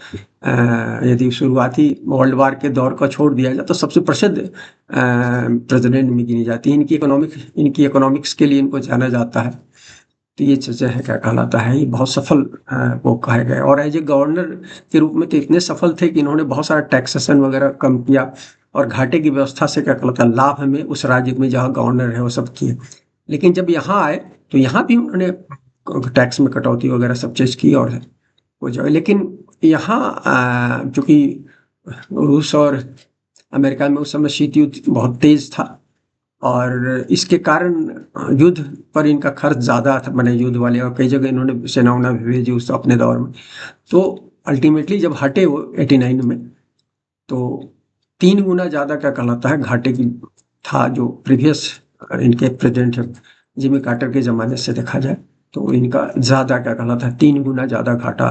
यदि शुरुआती वर्ल्ड वार के दौर को छोड़ दिया जाए तो सबसे प्रसिद्ध प्रेसिडेंट में गिनी जाती है। इनकी इकोनॉमिक्स के लिए इनको जाना जाता है। तो ये चीज़ें हैं, क्या कहलाता है, ये बहुत सफल वो कहे गए। और एज ए गवर्नर के रूप में तो इतने सफल थे कि इन्होंने बहुत सारा टैक्सेशन वगैरह कम किया, और घाटे की व्यवस्था से क्या कहलाता है लाभ हमें उस राज्य में जहाँ गवर्नर है वो सब किए। लेकिन जब यहाँ आए तो यहाँ भी उन्होंने टैक्स में कटौती वगैरह सब चीज़ की और वो जो, लेकिन यहाँ चूँकि रूस और अमेरिका में उस समय शीत युद्ध बहुत तेज था, और इसके कारण युद्ध पर इनका खर्च ज़्यादा था, मैंने युद्ध वाले, और कई जगह इन्होंने सेना उना भेजी उस अपने दौर में। तो अल्टीमेटली जब हटे वो 89 में, तो 3 गुना ज़्यादा क्या कहलाता है घाटे की था, जो प्रीवियस इनके प्रेसिडेंट जिमी कार्टर के ज़माने से देखा जाए तो इनका ज़्यादा क्या कहलाता है 3 गुना ज़्यादा घाटा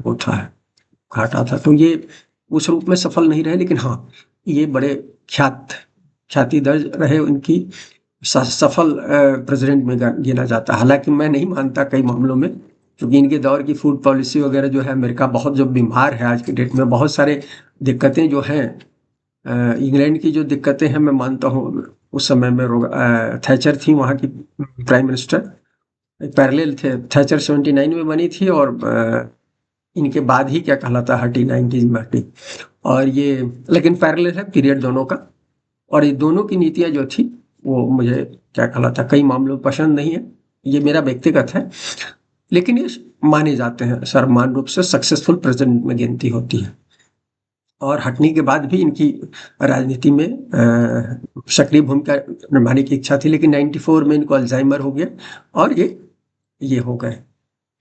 वो था, घाटा था। तो ये उस रूप में सफल नहीं रहे, लेकिन हाँ ये बड़े ख्याति दर्ज रहे उनकी, सफल प्रेसिडेंट में गिना जाता है। हालांकि मैं नहीं मानता कई मामलों में, क्योंकि इनके दौर की फूड पॉलिसी वगैरह जो है, अमेरिका बहुत जो बीमार है आज के डेट में, बहुत सारे दिक्कतें जो हैं, इंग्लैंड की जो दिक्कतें हैं मैं मानता हूँ उस समय में थैचर थी वहाँ की प्राइम मिनिस्टर, पैरेलल थे। थैचर 79 में बनी थी, और इनके बाद ही क्या कहलाता हटी 90s में हटी, और ये लेकिन पैरेलल है पीरियड दोनों का। और ये दोनों की नीतियाँ जो थी वो मुझे क्या कहलाता कई मामलों में पसंद नहीं है, ये मेरा व्यक्तिगत है, लेकिन ये माने जाते हैं सर्वमान्य रूप से सक्सेसफुल प्रेसिडेंट में गिनती होती है। और हटने के बाद भी इनकी राजनीति में सक्रिय भूमिका निभाने की इच्छा थी, लेकिन 94 में इनको अल्जाइमर हो गया और ये हो गए।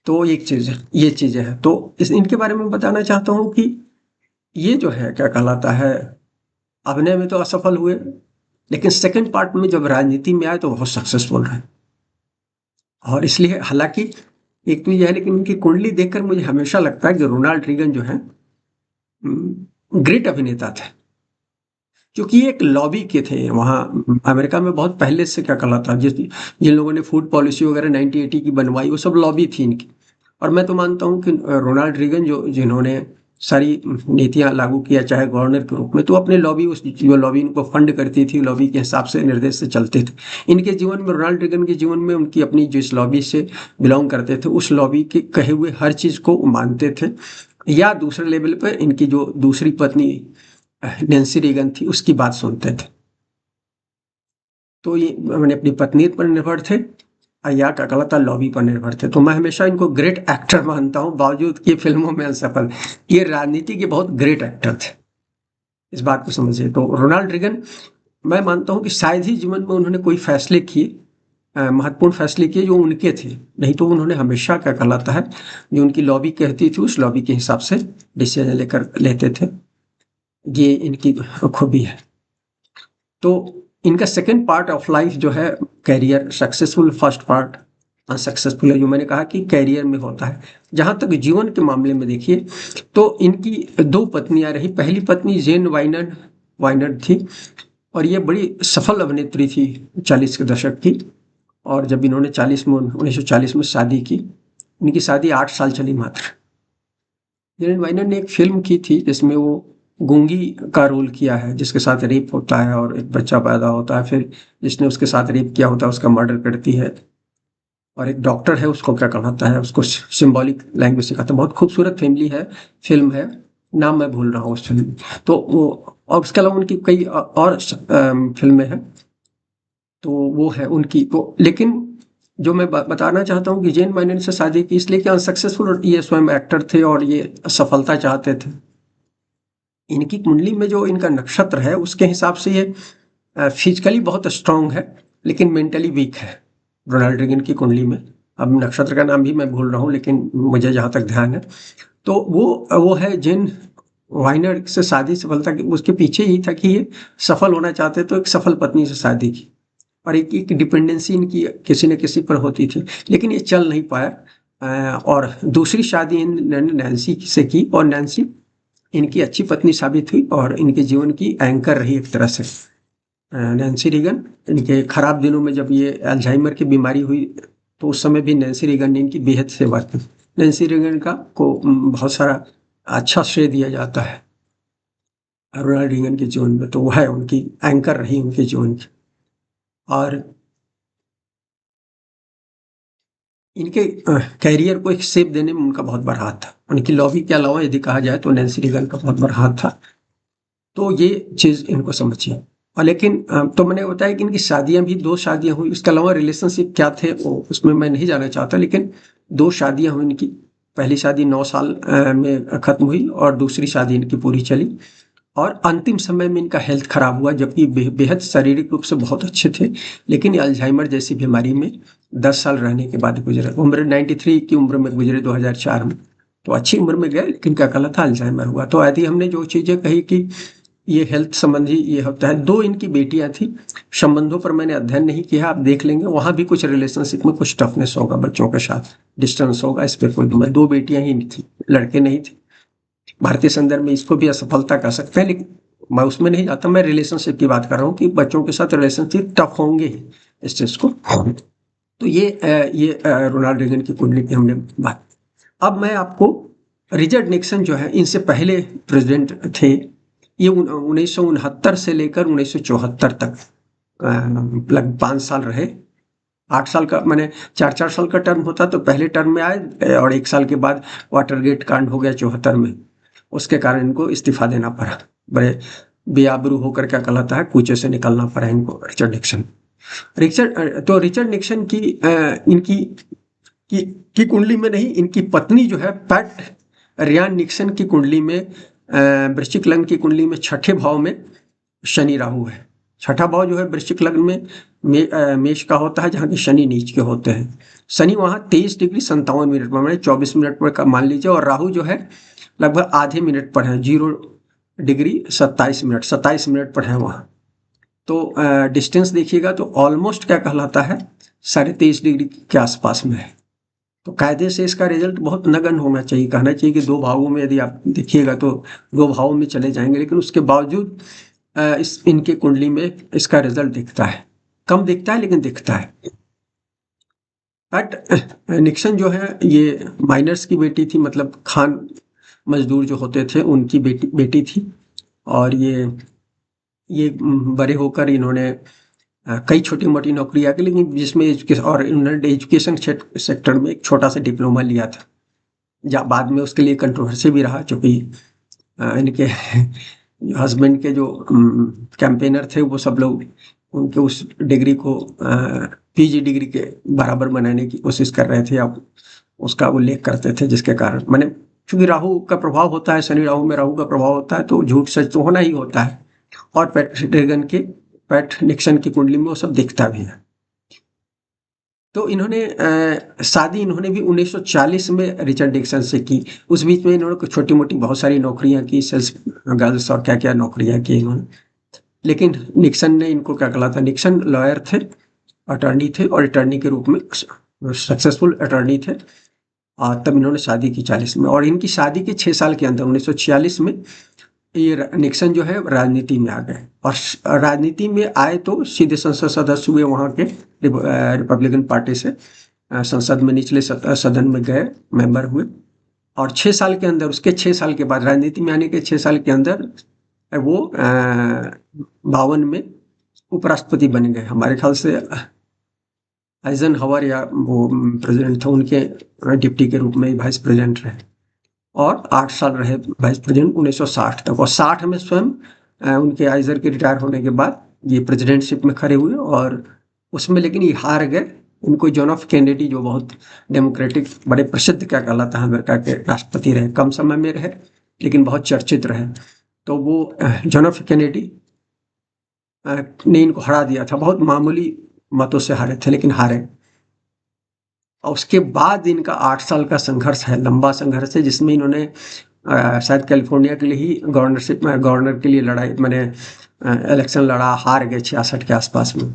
तो एक चीज़ ये चीज़ें हैं, तो इनके बारे में बताना चाहता हूँ कि ये जो है क्या कहलाता है अभिनय में तो असफल हुए, लेकिन सेकंड पार्ट में जब राजनीति में आए तो बहुत सक्सेसफुल रहे। और इसलिए हालांकि एक तो यह है, लेकिन उनकी कुंडली देखकर मुझे हमेशा लगता है कि रोनाल्ड रीगन जो है ग्रेट अभिनेता थे, क्योंकि ये एक लॉबी के थे वहाँ अमेरिका में बहुत पहले से क्या कहलाता, जिन लोगों ने फूड पॉलिसी वगैरह 1980 की बनवाई वो सब लॉबी थी इनकी। और मैं तो मानता हूँ कि रोनाल्ड रीगन जिन्होंने सारी नीतियाँ लागू किया चाहे गवर्नर के रूप में, तो अपने लॉबी जो लॉबी इनको फंड करती थी लॉबी के हिसाब से निर्देश से चलते थे। इनके जीवन में, रोनाल्ड रीगन के जीवन में, उनकी अपनी जिस लॉबी से बिलोंग करते थे उस लॉबी के कहे हुए हर चीज़ को मानते थे, या दूसरे लेवल पर इनकी जो दूसरी पत्नी नैन्सी रीगन थी उसकी बात सुनते थे। तो ये मैंने अपनी पत्नी पर निर्भर थे या क्या कहलाता लॉबी पर निर्भर थे। तो मैं हमेशा इनको ग्रेट एक्टर मानता हूँ, बावजूद कि फिल्मों में असफल। ये राजनीति के बहुत ग्रेट एक्टर थे, इस बात को समझिए। तो रोनाल्ड रीगन मैं मानता हूँ कि शायद ही जीवन में उन्होंने कोई फैसले किए महत्वपूर्ण फैसले किए जो उनके थे, नहीं तो उन्होंने हमेशा क्या कहलाता है, जो उनकी लॉबी कहती थी उस लॉबी के हिसाब से डिसीजन लेकर लेते थे। ये इनकी खूबी है। तो इनका सेकंड पार्ट ऑफ लाइफ जो है career successful, first part unsuccessful है, जो मैंने कहा कि कैरियर में होता है। जहाँ तक जीवन के मामले में देखिए तो इनकी दो पत्नियां रही। पहली पत्नी जेन वाइनर थी और ये बड़ी सफल अभिनेत्री थी 40 के दशक की। और जब इन्होंने 1940 में शादी की, इनकी शादी 8 साल चली मात्र। जेन वाइनर ने एक फिल्म की थी जिसमें वो गूंगी का रोल किया है, जिसके साथ रेप होता है और एक बच्चा पैदा होता है, फिर जिसने उसके साथ रेप किया होता है उसका मर्डर करती है और एक डॉक्टर है उसको क्या कहलाता है, उसको सिंबॉलिक लैंग्वेज सिखाता है। बहुत खूबसूरत फिल्म है, नाम मैं भूल रहा हूँ उस फिल्म। तो वो और उसके अलावा उनकी कई और फिल्में हैं, तो वो है उनकी। तो लेकिन जो मैं बताना चाहता हूँ कि जेन माइनर से शादी की इसलिए कि अनसक्सेसफुल, और ये स्वयं एक्टर थे और ये सफलता चाहते थे। इनकी कुंडली में जो इनका नक्षत्र है उसके हिसाब से ये फिजिकली बहुत स्ट्रांग है लेकिन मेंटली वीक है, रोनाल्ड रीगन की कुंडली में। अब नक्षत्र का नाम भी मैं भूल रहा हूँ लेकिन मुझे जहाँ तक ध्यान है, तो वो है जेन वाइनर से शादी सफलता की उसके पीछे ही था कि ये सफल होना चाहते तो एक सफल पत्नी से शादी की, और एक डिपेंडेंसी इनकी किसी न किसी पर होती थी, लेकिन ये चल नहीं पाया। और दूसरी शादी इन्होंने नैन्सी से की और नैन्सी इनकी अच्छी पत्नी साबित हुई और इनके जीवन की एंकर रही एक तरह से। नैन्सी रीगन इनके खराब दिनों में जब ये अल्जाइमर की बीमारी हुई तो उस समय भी नैन्सी रीगन ने इनकी बेहद सेवा की। नैन्सी रीगन का को बहुत सारा अच्छा श्रेय दिया जाता है रोनाल्ड रीगन के जीवन में, तो वह है उनकी एंकर रही उनके जीवन की। और इनके कैरियर को एक शेप देने में उनका बहुत बड़ा हाथ था। उनकी लॉबी के अलावा यदि कहा जाए तो नैन्सी रीगन का बहुत बड़ा हाथ था। तो ये चीज़ इनको समझिए। और लेकिन तो मैंने बताया कि इनकी शादियां भी 2 शादियां हुई, इसके अलावा रिलेशनशिप क्या थे वो उसमें मैं नहीं जाना चाहता, लेकिन 2 शादियां हुई इनकी। पहली शादी 9 साल में खत्म हुई और दूसरी शादी इनकी पूरी चली। और अंतिम समय में इनका हेल्थ खराब हुआ, जबकि बेहद शारीरिक रूप से बहुत अच्छे थे, लेकिन अल्जाइमर जैसी बीमारी में 10 साल रहने के बाद गुजरे। उम्र 93 की उम्र में गुजरे 2004 में। तो अच्छी उम्र में गए लेकिन क्या कहला था अल्जाइमर हुआ। तो यदि हमने जो चीज़ें कही कि ये हेल्थ संबंधी ये होता है। 2 इनकी बेटियां थी, संबंधों पर मैंने अध्ययन नहीं किया, आप देख लेंगे वहां भी कुछ रिलेशनशिप में कुछ टफनेस होगा, बच्चों के साथ डिस्टेंस होगा, इस पर कोई 2 बेटियां ही थी, लड़के नहीं थे। भारतीय संदर्भ में इसको भी असफलता कह सकते हैं, लेकिन मैं उसमें नहीं जाता, मैं रिलेशनशिप की बात कर रहा हूँ कि बच्चों के साथ रिलेशनशिप टफ होंगे ही इस चीज को। तो ये रोनाल्ड रीगन की कुंडली की हमने बात। अब मैं आपको रिचर्ड निक्सन जो है इनसे पहले प्रेसिडेंट थे, ये 1969 से लेकर 1974 तक लगभग 5 साल रहे। 8 साल का मैंने 4-4 साल का टर्म होता तो पहले टर्म में आए और 1 साल के बाद वाटरगेट कांड हो गया 74 में, उसके कारण इनको इस्तीफा देना पड़ा। बड़े बेआबरू होकर क्या कहलाता है कूचे से निकलना पड़ा इनको रिचर्ड निक्सन। रिचर्ड निक्सन की इनकी की कुंडली में नहीं, इनकी पत्नी जो है पैट रियान निक्सन की कुंडली में वृश्चिक लग्न की कुंडली में 6ठे भाव में शनि राहु है। 6ठा भाव जो है वृश्चिक लग्न में मेष का होता है, जहाँ के शनि नीच के होते हैं। शनि वहाँ 23 डिग्री 57 मिनट पर, मैंने 24 मिनट पर का मान लीजिए, और राहु जो है लगभग आधे मिनट पर है, 0 डिग्री 27 मिनट पर है वहाँ। तो डिस्टेंस देखिएगा तो ऑलमोस्ट क्या कहलाता है 23.5 डिग्री के आसपास में है। तो कायदे से इसका रिजल्ट बहुत नगण्य होना चाहिए, कहना चाहिए कि 2 भावों में यदि आप देखिएगा तो 2 भावों में चले जाएंगे, लेकिन उसके बावजूद इस इनके कुंडली में इसका रिजल्ट दिखता है, कम दिखता है लेकिन दिखता है। बट निक्सन जो है ये माइनर्स की बेटी थी, मतलब खान मजदूर जो होते थे उनकी बेटी थी। और ये बड़े होकर इन्होंने कई छोटी मोटी नौकरियां की, लेकिन जिसमें इन्होंने एजुकेशन सेक्टर में एक छोटा सा डिप्लोमा लिया था, जहाँ बाद में उसके लिए कंट्रोवर्सी भी रहा, चूँकि इनके हस्बैंड के जो कैंपेनर थे वो सब लोग उनके उस डिग्री को पीजी डिग्री के बराबर बनाने की कोशिश कर रहे थे, अब उसका उल्लेख करते थे, जिसके कारण मैंने, चूंकि राहु का प्रभाव होता है, शनि राहु में राहु का प्रभाव होता है, तो झूठ सच तो होना ही होता है। और पैट निक्सन की कुंडली में वो सब दिखता भी है। तो इन्होंने शादी इन्होंने भी 1940 में रिचर्ड निक्सन से की। उस बीच में इन्होंने छोटी-मोटी बहुत सारी नौकरियाँ की, सेल्स गर्ल्स और क्या-क्या नौकरियाँ की इन्होंने। लेकिन निक्सन ने इनको क्या कहलाता है, निक्सन लॉयर थे, अटॉर्नी थे और अटॉर्नी के रूप में सक्सेसफुल अटॉर्नी थे। तब इन्होंने शादी की 40 में, और इनकी शादी के 6 साल के अंदर 1946 में ये निक्सन जो है राजनीति में आ गए, और राजनीति में आए तो सीधे संसद सदस्य हुए वहाँ के रिपब्लिकन पार्टी से। संसद में निचले सदन में गए, मेंबर हुए, और 6 साल के अंदर, उसके 6 साल के बाद, राजनीति में आने के 6 साल के अंदर वो 52 में उपराष्ट्रपति बन गए। हमारे ख्याल से आइजनहावर या वो प्रेसिडेंट थे, उनके डिप्टी के रूप में वाइस प्रेसिडेंट रहे, और 8 साल रहे वाइस प्रेसिडेंट 1960 तक। और 60 में स्वयं उनके आइजर के रिटायर होने के बाद ये प्रेसिडेंटशिप में खड़े हुए, और उसमें लेकिन ये हार गए। उनको जॉन एफ कैनेडी, जो बहुत डेमोक्रेटिक बड़े प्रसिद्ध क्या कहलाता है अमेरिका के राष्ट्रपति रहे, कम समय में रहे लेकिन बहुत चर्चित रहे, तो वो जॉन एफ कैनेडी ने इनको हरा दिया था। बहुत मामूली मतों से हारे थे, लेकिन हारे। और उसके बाद इनका 8 साल का संघर्ष है, लंबा संघर्ष है, जिसमें इन्होंने शायद कैलिफोर्निया के लिए ही गवर्नरशिप में, गवर्नर के लिए लड़ाई, मैंने इलेक्शन लड़ा, हार गए 66 के आसपास में।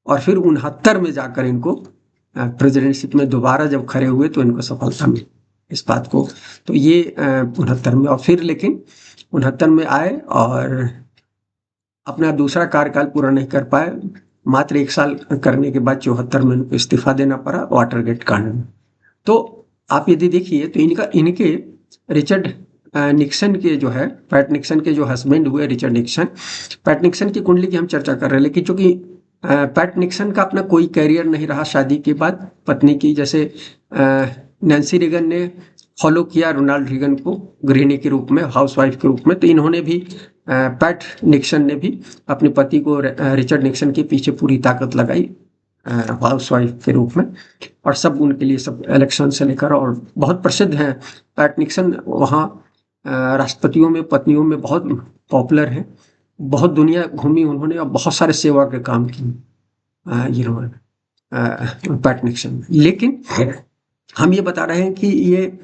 और फिर 69 में जाकर इनको प्रेसिडेंटशिप में दोबारा जब खड़े हुए तो इनको सफलता मिली इस बात को। तो ये 69 में, और फिर लेकिन 69 में आए और अपना दूसरा कार्यकाल पूरा नहीं कर पाए। मात्र 1 साल करने के बाद 74 में उनको इस्तीफा देना पड़ा वाटरगेट कांड में। तो आप यदि देखिए तो इनके रिचर्ड निक्सन के जो है, पैट निक्सन के जो हस्बैंड हुए रिचर्ड निक्सन, पैट निक्सन की कुंडली की हम चर्चा कर रहे हैं, लेकिन चूंकि पैट निक्सन का अपना कोई करियर नहीं रहा शादी के बाद पत्नी की, जैसे नैन्सी रेगन ने फॉलो किया रोनाल्ड रीगन को गृहिणी के रूप में, हाउसवाइफ के रूप में, तो इन्होंने भी, पैट निक्सन ने भी अपने पति को रिचर्ड निक्सन के पीछे पूरी ताकत लगाई हाउसवाइफ के रूप में, और सब उनके लिए, सब इलेक्शन से लेकर, और बहुत प्रसिद्ध हैं पैट निक्सन वहाँ राष्ट्रपतियों में, पत्नियों में बहुत पॉपुलर है। बहुत दुनिया घूमी उन्होंने और बहुत सारे सेवा के काम किए इन्होंने पैट निक्सन। लेकिन हम ये बता रहे हैं कि ये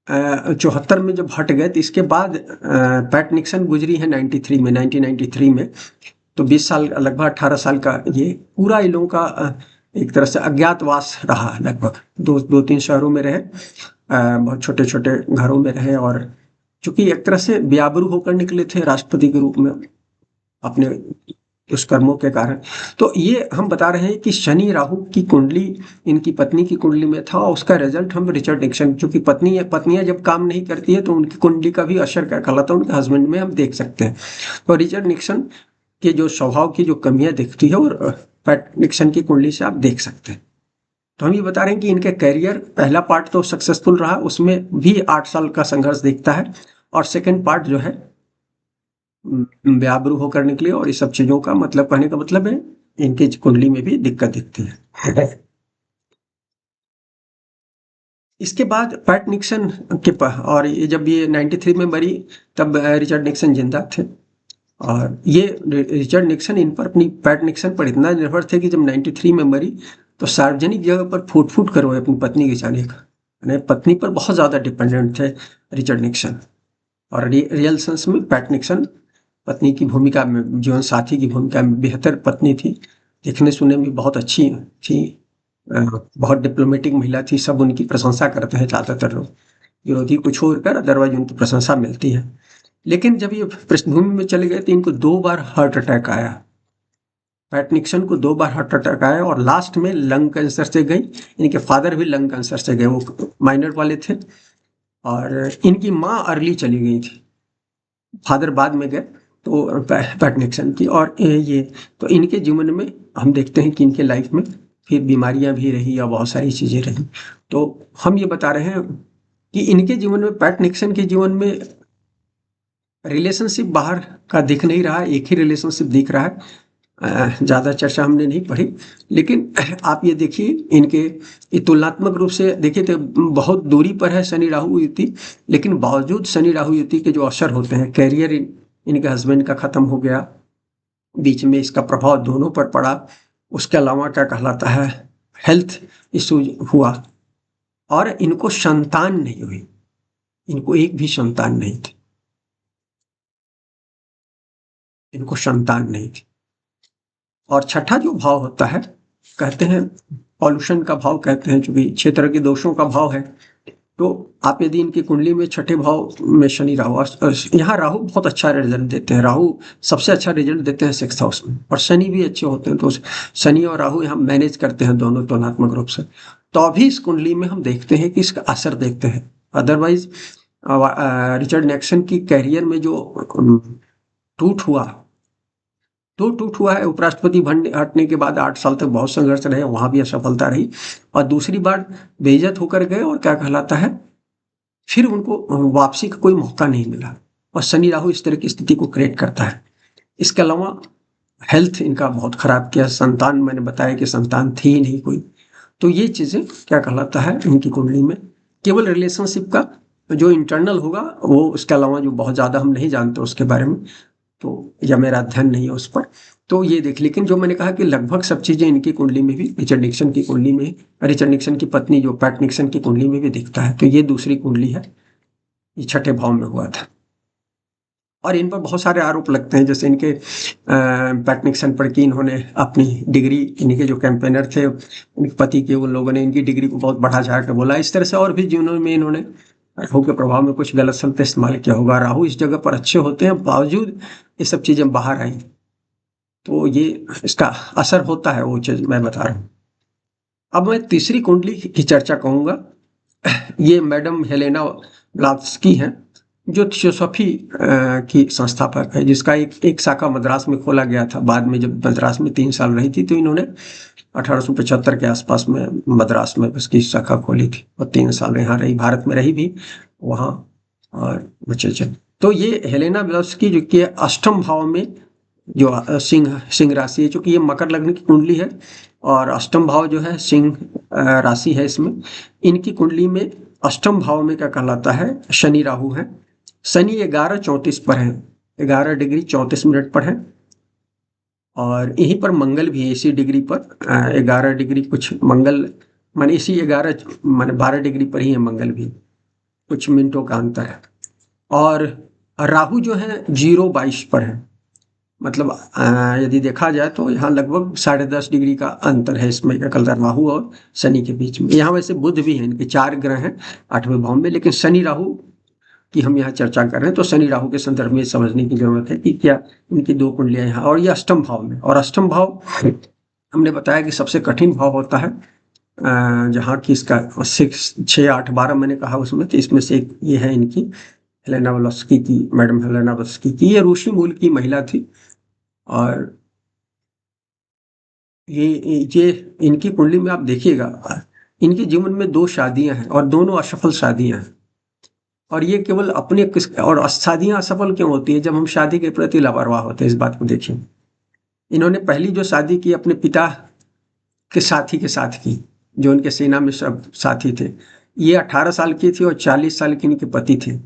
74 में जब हट गए तो इसके बाद पैट निक्सन गुजरी है 1993 में, तो 20 साल, लगभग 18 साल का ये पूरा इन लोगों का एक तरह से अज्ञातवास रहा। लगभग 2-3 शहरों में रहे, बहुत छोटे छोटे घरों में रहे, और चूंकि एक तरह से बेआबरू होकर निकले थे राष्ट्रपति के रूप में अपने दुष्कर्मों के कारण। तो ये हम बता रहे हैं कि शनि राहु की कुंडली इनकी पत्नी की कुंडली में था, और उसका रिजल्ट हम रिचर्ड निक्सन, क्योंकि पत्नियां जब काम नहीं करती है तो उनकी कुंडली का भी असर क्या कहलाता है उनके हस्बैंड में हम देख सकते हैं। तो रिचर्ड निक्सन के जो स्वभाव की जो कमियां दिखती है और पैट निक्सन की कुंडली से आप देख सकते हैं। तो हम ये बता रहे हैं कि इनके करियर पहला पार्ट तो सक्सेसफुल रहा, उसमें भी 8 साल का संघर्ष दिखता है, और सेकेंड पार्ट जो है बेआबरू होकर निकले, और इस सब चीजों का मतलब, कहने का मतलब है इनकी कुंडली में भी दिक्कत दिखती है। इसके बाद पैट निक्सन के और ये जब ये 93 में मरी तब रिचर्ड निक्सन जिंदा थे, और ये रिचर्ड निक्सन इन पर, अपनी पैट निक्सन पर इतना निर्भर थे कि जब 93 में मरी तो सार्वजनिक जगह पर फूट करवाए अपनी पत्नी के जाने का। पत्नी पर बहुत ज्यादा डिपेंडेंट थे रिचर्ड निक्सन, और रियल सेंस में पैट निक्सन पत्नी की भूमिका में, जीवन साथी की भूमिका में बेहतर पत्नी थी। देखने सुनने में बहुत अच्छी थी, बहुत डिप्लोमेटिक महिला थी, सब उनकी प्रशंसा करते हैं ज़्यादातर लोग, विरोधी को छोड़कर, अदरवाइज उनकी प्रशंसा मिलती है। लेकिन जब ये पृष्ठभूमि में चले गए तो इनको 2 बार हार्ट अटैक आया। पैट निक्सन को 2 बार हार्ट अटैक आया, और लास्ट में लंग कैंसर से गई। इनके फादर भी लंग कैंसर से गए, वो माइनर वाले थे, और इनकी माँ अर्ली चली गई थी, फादर बाद में गए, तो पैट निक्सन की। और ये तो इनके जीवन में हम देखते हैं कि इनके लाइफ में फिर बीमारियां भी रही और बहुत सारी चीज़ें रही। तो हम ये बता रहे हैं कि इनके जीवन में, पैट निक्सन के जीवन में रिलेशनशिप बाहर का दिख नहीं रहा, एक ही रिलेशनशिप दिख रहा है। ज़्यादा चर्चा हमने नहीं पढ़ी, लेकिन आप ये देखिए इनके तुलनात्मक रूप से देखिए तो बहुत दूरी पर है शनि राहु युति, लेकिन बावजूद शनि राहु युति के जो असर होते हैं, कैरियर इनके हस्बैंड का ख़त्म हो गया, बीच में इसका प्रभाव दोनों पर पड़ा। उसके अलावा क्या कहलाता है, हेल्थ इश्यूज हुआ और इनको संतान नहीं हुई, इनको एक भी संतान नहीं थी, इनको संतान नहीं थी। और छठा जो भाव होता है, कहते हैं पॉल्यूशन का भाव, कहते हैं चूंकि 6 तरह के दोषों का भाव है, तो आप यदि इनकी कुंडली में छठे भाव में शनि राहु, और यहाँ राहु बहुत अच्छा रिजल्ट देते हैं, राहु सबसे अच्छा रिजल्ट देते हैं 6th हाउस में, और शनि भी अच्छे होते हैं। तो शनि और राहु यहाँ मैनेज करते हैं दोनों तुलनात्मक रूप से, तो अभी इस कुंडली में हम देखते हैं कि इसका असर देखते हैं। अदरवाइज रिचर्ड निक्सन की कैरियर में जो टूट हुआ, तो टूट हुआ है, उपराष्ट्रपति हटने के बाद 8 साल तक बहुत संघर्ष रहे, वहां भी असफलता रही, और दूसरी बार बेइज्जत होकर गए, और क्या कहलाता है, फिर उनको वापसी का कोई मौका नहीं मिला। और शनि राहु इस तरह की स्थिति को क्रिएट करता है। इसके अलावा हेल्थ इनका बहुत खराब किया, संतान मैंने बताया कि संतान थी ही नहीं कोई। तो ये चीजें क्या कहलाता है इनकी कुंडली में, केवल रिलेशनशिप का जो इंटरनल होगा वो, उसके अलावा जो बहुत ज्यादा हम नहीं जानते उसके बारे में, तो या मेरा अध्ययन नहीं है उस पर, तो ये देख। लेकिन जो मैंने कहा कि लगभग सब चीजें इनकी कुंडली में भी, रिचर्ड निक्सन की कुंडली में, रिचर्ड निक्सन की पत्नी जो पैट निक्सन की कुंडली में भी दिखता है। तो ये दूसरी कुंडली है, ये छठे भाव में हुआ था। और इन पर बहुत सारे आरोप लगते हैं, जैसे इनके पैट निक्सन पर कि इन्होंने अपनी डिग्री, इनके जो कैंपेनर थे इनके पति के, उन लोगों ने इनकी डिग्री को बहुत बढ़ा चढ़ा कर बोला। इस तरह से और भी जीवनों में इन्होंने राहु के प्रभाव में कुछ गलत शब्द इस्तेमाल किया होगा। राहु इस जगह पर अच्छे होते हैं, बावजूद ये सब चीजें बाहर आई, तो ये इसका असर होता है, वो चीज मैं बता रहा हूँ। अब मैं तीसरी कुंडली की चर्चा कहूंगा। ये मैडम हेलेना ब्लावत्स्की हैं, जो थियोसॉफी की संस्थापक है, जिसका एक शाखा मद्रास में खोला गया था। बाद में जब मद्रास में 3 साल रही थी, तो इन्होंने 1875 के आसपास में मद्रास में उसकी शाखा खोली थी, और 3 साल यहाँ रही, भारत में रही भी वहाँ, और बच्चे। तो ये हेलेना ब्लावत्स्की जो कि 8वें भाव में, जो सिंह राशि है, चूंकि ये मकर लग्न की कुंडली है, और 8वां भाव जो है सिंह राशि है, इसमें इनकी कुंडली में 8वां भाव में क्या कहलाता है, शनि राहु है। शनि 11:34 पर है, 11 डिग्री 34 मिनट पर है, और यहीं पर मंगल भी है, इसी डिग्री पर 11 डिग्री कुछ मंगल, माने इसी 11 माने 12 डिग्री पर ही है मंगल भी, कुछ मिनटों का अंतर है। और राहु जो है 0:22 पर है, मतलब यदि देखा जाए तो यहाँ लगभग 10.5 डिग्री का अंतर है इसमें, क्या कहता है, राहु और शनि के बीच में। यहाँ वैसे बुध भी है, इनके 4 ग्रह हैं 8वें भाव में, लेकिन शनि राहु की हम यहाँ चर्चा कर रहे हैं, तो शनि राहु के संदर्भ में समझने की जरूरत है कि क्या इनकी 2 कुंडलियां यहाँ, और ये 8वें भाव में। और 8वें भाव हमने बताया कि सबसे कठिन भाव होता है, जहाँ की इसका 6, 8, 12 मैंने कहा उसमें, तो इसमें से एक ये है इनकी हेलेना ब्लावत्स्की की, मैडम हेलेना ब्लावत्स्की की। ये रूसी मूल की महिला थी, और ये इनकी कुंडली में आप देखिएगा, इनके जीवन में 2 शादियां हैं, और दोनों असफल शादियां हैं। और ये केवल अपने और शादियां असफल क्यों होती है, जब हम शादी के प्रति लापरवाह होते हैं। इस बात को देखिए, इन्होंने पहली जो शादी की अपने पिता के साथी के साथ की, जो उनके सेना में सब साथी थे। ये 18 साल की थी, और 40 साल के इनके पति थे,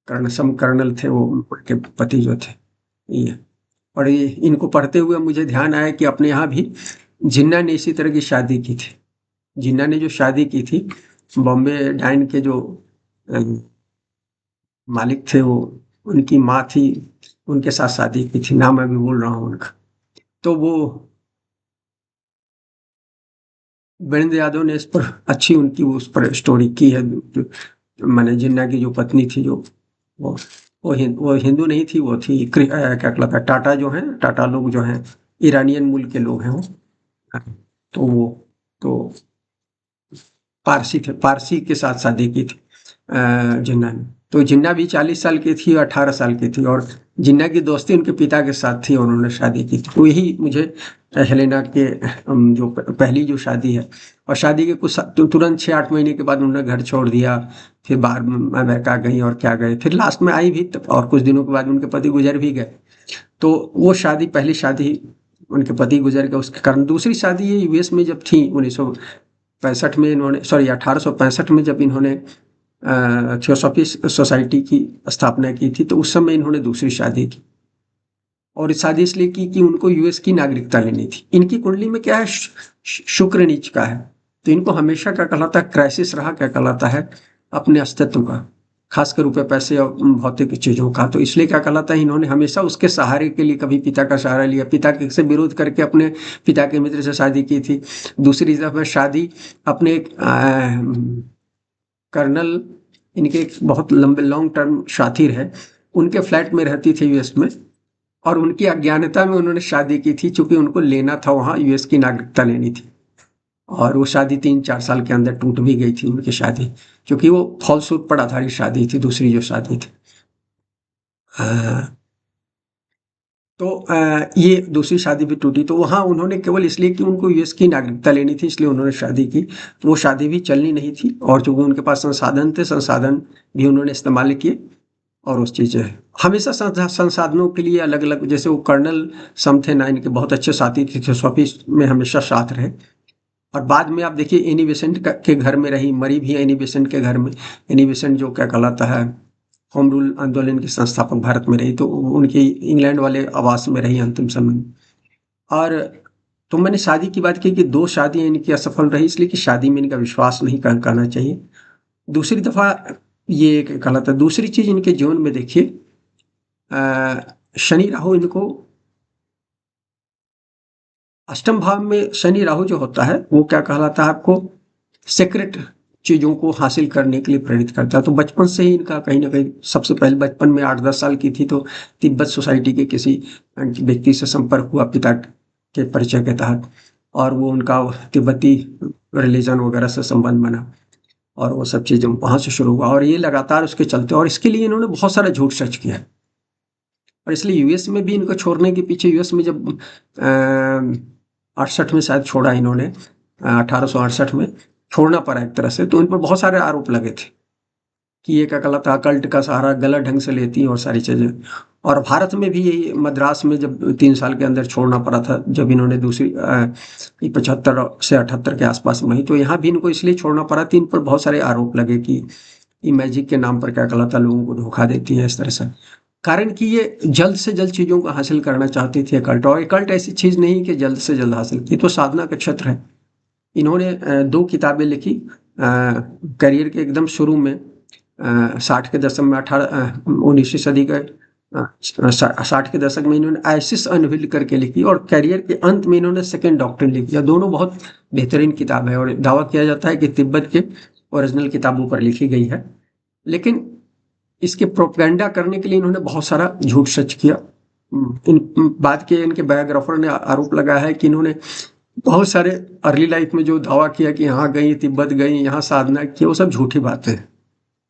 कर्नल थे वो, उनके पति जो थे ये। और ये इनको पढ़ते हुए मुझे ध्यान आया कि अपने यहाँ भी जिन्ना ने इसी तरह की शादी की थी। जिन्ना ने जो शादी की थी, बॉम्बे डाइन के जो मालिक थे, वो उनकी माँ थी, उनके साथ शादी की थी, नाम मैं भी भूल रहा हूँ उनका। तो वो वीरेंद्र यादव ने इस पर अच्छी उनकी उस पर स्टोरी की है। मैंने जिन्ना की जो पत्नी थी, जो वो हिंदू नहीं थी, वो थी क्या कहलाता है, टाटा जो है, टाटा लोग जो हैं, ईरानियन मूल के लोग हैं वो। तो वो तो पारसी थे, पारसी के साथ शादी की थी जिन्ना ने। तो जिन्ना भी 40 साल की थी, 18 साल की थी, और जिन्ना की दोस्ती उनके पिता के साथ थी, और उन्होंने शादी की थी। तो यही मुझे हेलेना के जो पहली जो शादी है, और शादी के कुछ तुरंत 6-8 महीने के बाद उन्होंने घर छोड़ दिया, फिर बाहर अमेरिका गई और क्या गए, फिर लास्ट में आई भी, और कुछ दिनों के बाद उनके पति गुजर भी गए। तो वो शादी, पहली शादी उनके पति गुजर गए, उसके कारण दूसरी शादी ये यूएस में जब थी 1965 में, इन्होंने 1865 में जब इन्होंने थियोसॉफी सोसाइटी की स्थापना की थी, तो उस समय इन्होंने दूसरी शादी की। और शादी इसलिए की कि उनको यूएस की नागरिकता लेनी थी। इनकी कुंडली में क्या है, शुक्र नीच का है, तो इनको हमेशा क्या कहलाता है, क्राइसिस रहा, क्या कहलाता है, अपने अस्तित्व का, खासकर रुपए पैसे और भौतिक चीजों का। तो इसलिए क्या कहलाता है, इन्होंने हमेशा उसके सहारे के लिए कभी पिता का सहारा लिया, पिता के से विरोध करके अपने पिता के मित्र से शादी की थी। दूसरी दफा शादी अपने एक कर्नल, इनके एक बहुत लंबे लॉन्ग टर्म साथी रहे, उनके फ्लैट में रहती थी यूएस में, और उनकी अज्ञानता में उन्होंने शादी की थी, चूंकि उनको लेना था वहाँ यूएस की नागरिकता लेनी थी। और वो शादी 3-4 साल के अंदर टूट भी गई थी उनकी शादी, क्योंकि वो फॉल्सूट पर आधारित शादी थी, दूसरी जो शादी थी। तो ये दूसरी शादी भी टूटी, तो वहाँ उन्होंने केवल इसलिए कि उनको यूएस की नागरिकता लेनी थी, इसलिए उन्होंने शादी की। तो वो शादी भी चलनी नहीं थी, और चूंकि उनके पास संसाधन थे, संसाधन भी उन्होंने इस्तेमाल किए, और उस चीज़ है हमेशा संसाधनों के लिए अलग अलग, जैसे वो कर्नल सम थे ना, इनके बहुत अच्छे साथी थे, थियोसॉफी में हमेशा साथ रहे। और बाद में आप देखिए एनी बेसेंट के घर में रही, मरी भी एनी बेसेंट के घर में। एनी बेसेंट जो क्या कहलाता है, होम रूल आंदोलन के संस्थापक भारत में रही, तो उनकी इंग्लैंड वाले आवास में रही अंतिम समय में। और तो मैंने शादी की बात की कि 2 शादियाँ इनकी असफल रही, इसलिए कि शादी में इनका विश्वास नहीं करना चाहिए। दूसरी दफ़ा ये एक कहलाता है, दूसरी चीज़ इनके जीवन में देखिए, शनि राहु इनको अष्टम भाव में, शनि राहु जो होता है वो क्या कहलाता है, आपको सीक्रेट चीज़ों को हासिल करने के लिए प्रेरित करता है। तो बचपन से ही इनका कहीं ना कहीं, सबसे पहले बचपन में 8-10 साल की थी तो तिब्बत सोसाइटी के किसी व्यक्ति से संपर्क हुआ पिता के परिचय के तहत, और वो उनका तिब्बती रिलीजन वगैरह से संबंध बना, और वो सब चीज़ें वहाँ से शुरू हुआ, और ये लगातार उसके चलते, और इसके लिए इन्होंने बहुत सारा झूठ सच किया। और इसलिए यूएस में भी इनको छोड़ने के पीछे, यूएस में जब 68 में शायद छोड़ा इन्होंने, 1868 में छोड़ना पड़ा एक तरह से, तो इन पर बहुत सारे आरोप लगे थे कि ये क्या कहलाता है, कल्ट का सहारा गलत ढंग से लेती हैं और सारी चीज़ें। और भारत में भी यही, मद्रास में जब 3 साल के अंदर छोड़ना पड़ा था, जब इन्होंने दूसरी 75 से 78 के आसपास में ही, तो यहाँ भी इनको इसलिए छोड़ना पड़ा था, इन पर बहुत सारे आरोप लगे कि ये मैजिक के नाम पर क्या कहलाता है, लोगों को धोखा देती है इस तरह से। कारण कि ये जल्द से जल्द चीज़ों को हासिल करना चाहती थी अकल्ट, और अकल्ट ऐसी चीज़ नहीं कि जल्द से जल्द हासिल की, तो साधना का क्षेत्र है। इन्होंने 2 किताबें लिखी करियर के एकदम शुरू में, 60 के दशक में, 19वीं सदी के 60 के दशक में इन्होंने आइसिस अनविल करके लिखी, और करियर के अंत में इन्होंने सेकेंड डॉक्ट्रिन लिखी। यह दोनों बहुत बेहतरीन किताब है, और दावा किया जाता है कि तिब्बत के ओरिजिनल किताबों पर लिखी गई है। लेकिन इसके प्रोपेगेंडा करने के लिए इन्होंने बहुत सारा झूठ सच किया। इन बाद के इनके बायोग्राफर ने आरोप लगाया है कि इन्होंने बहुत सारे अर्ली लाइफ में जो दावा किया कि यहाँ गई, तिब्बत गई, यहाँ साधना की, वो सब झूठी बातें हैं।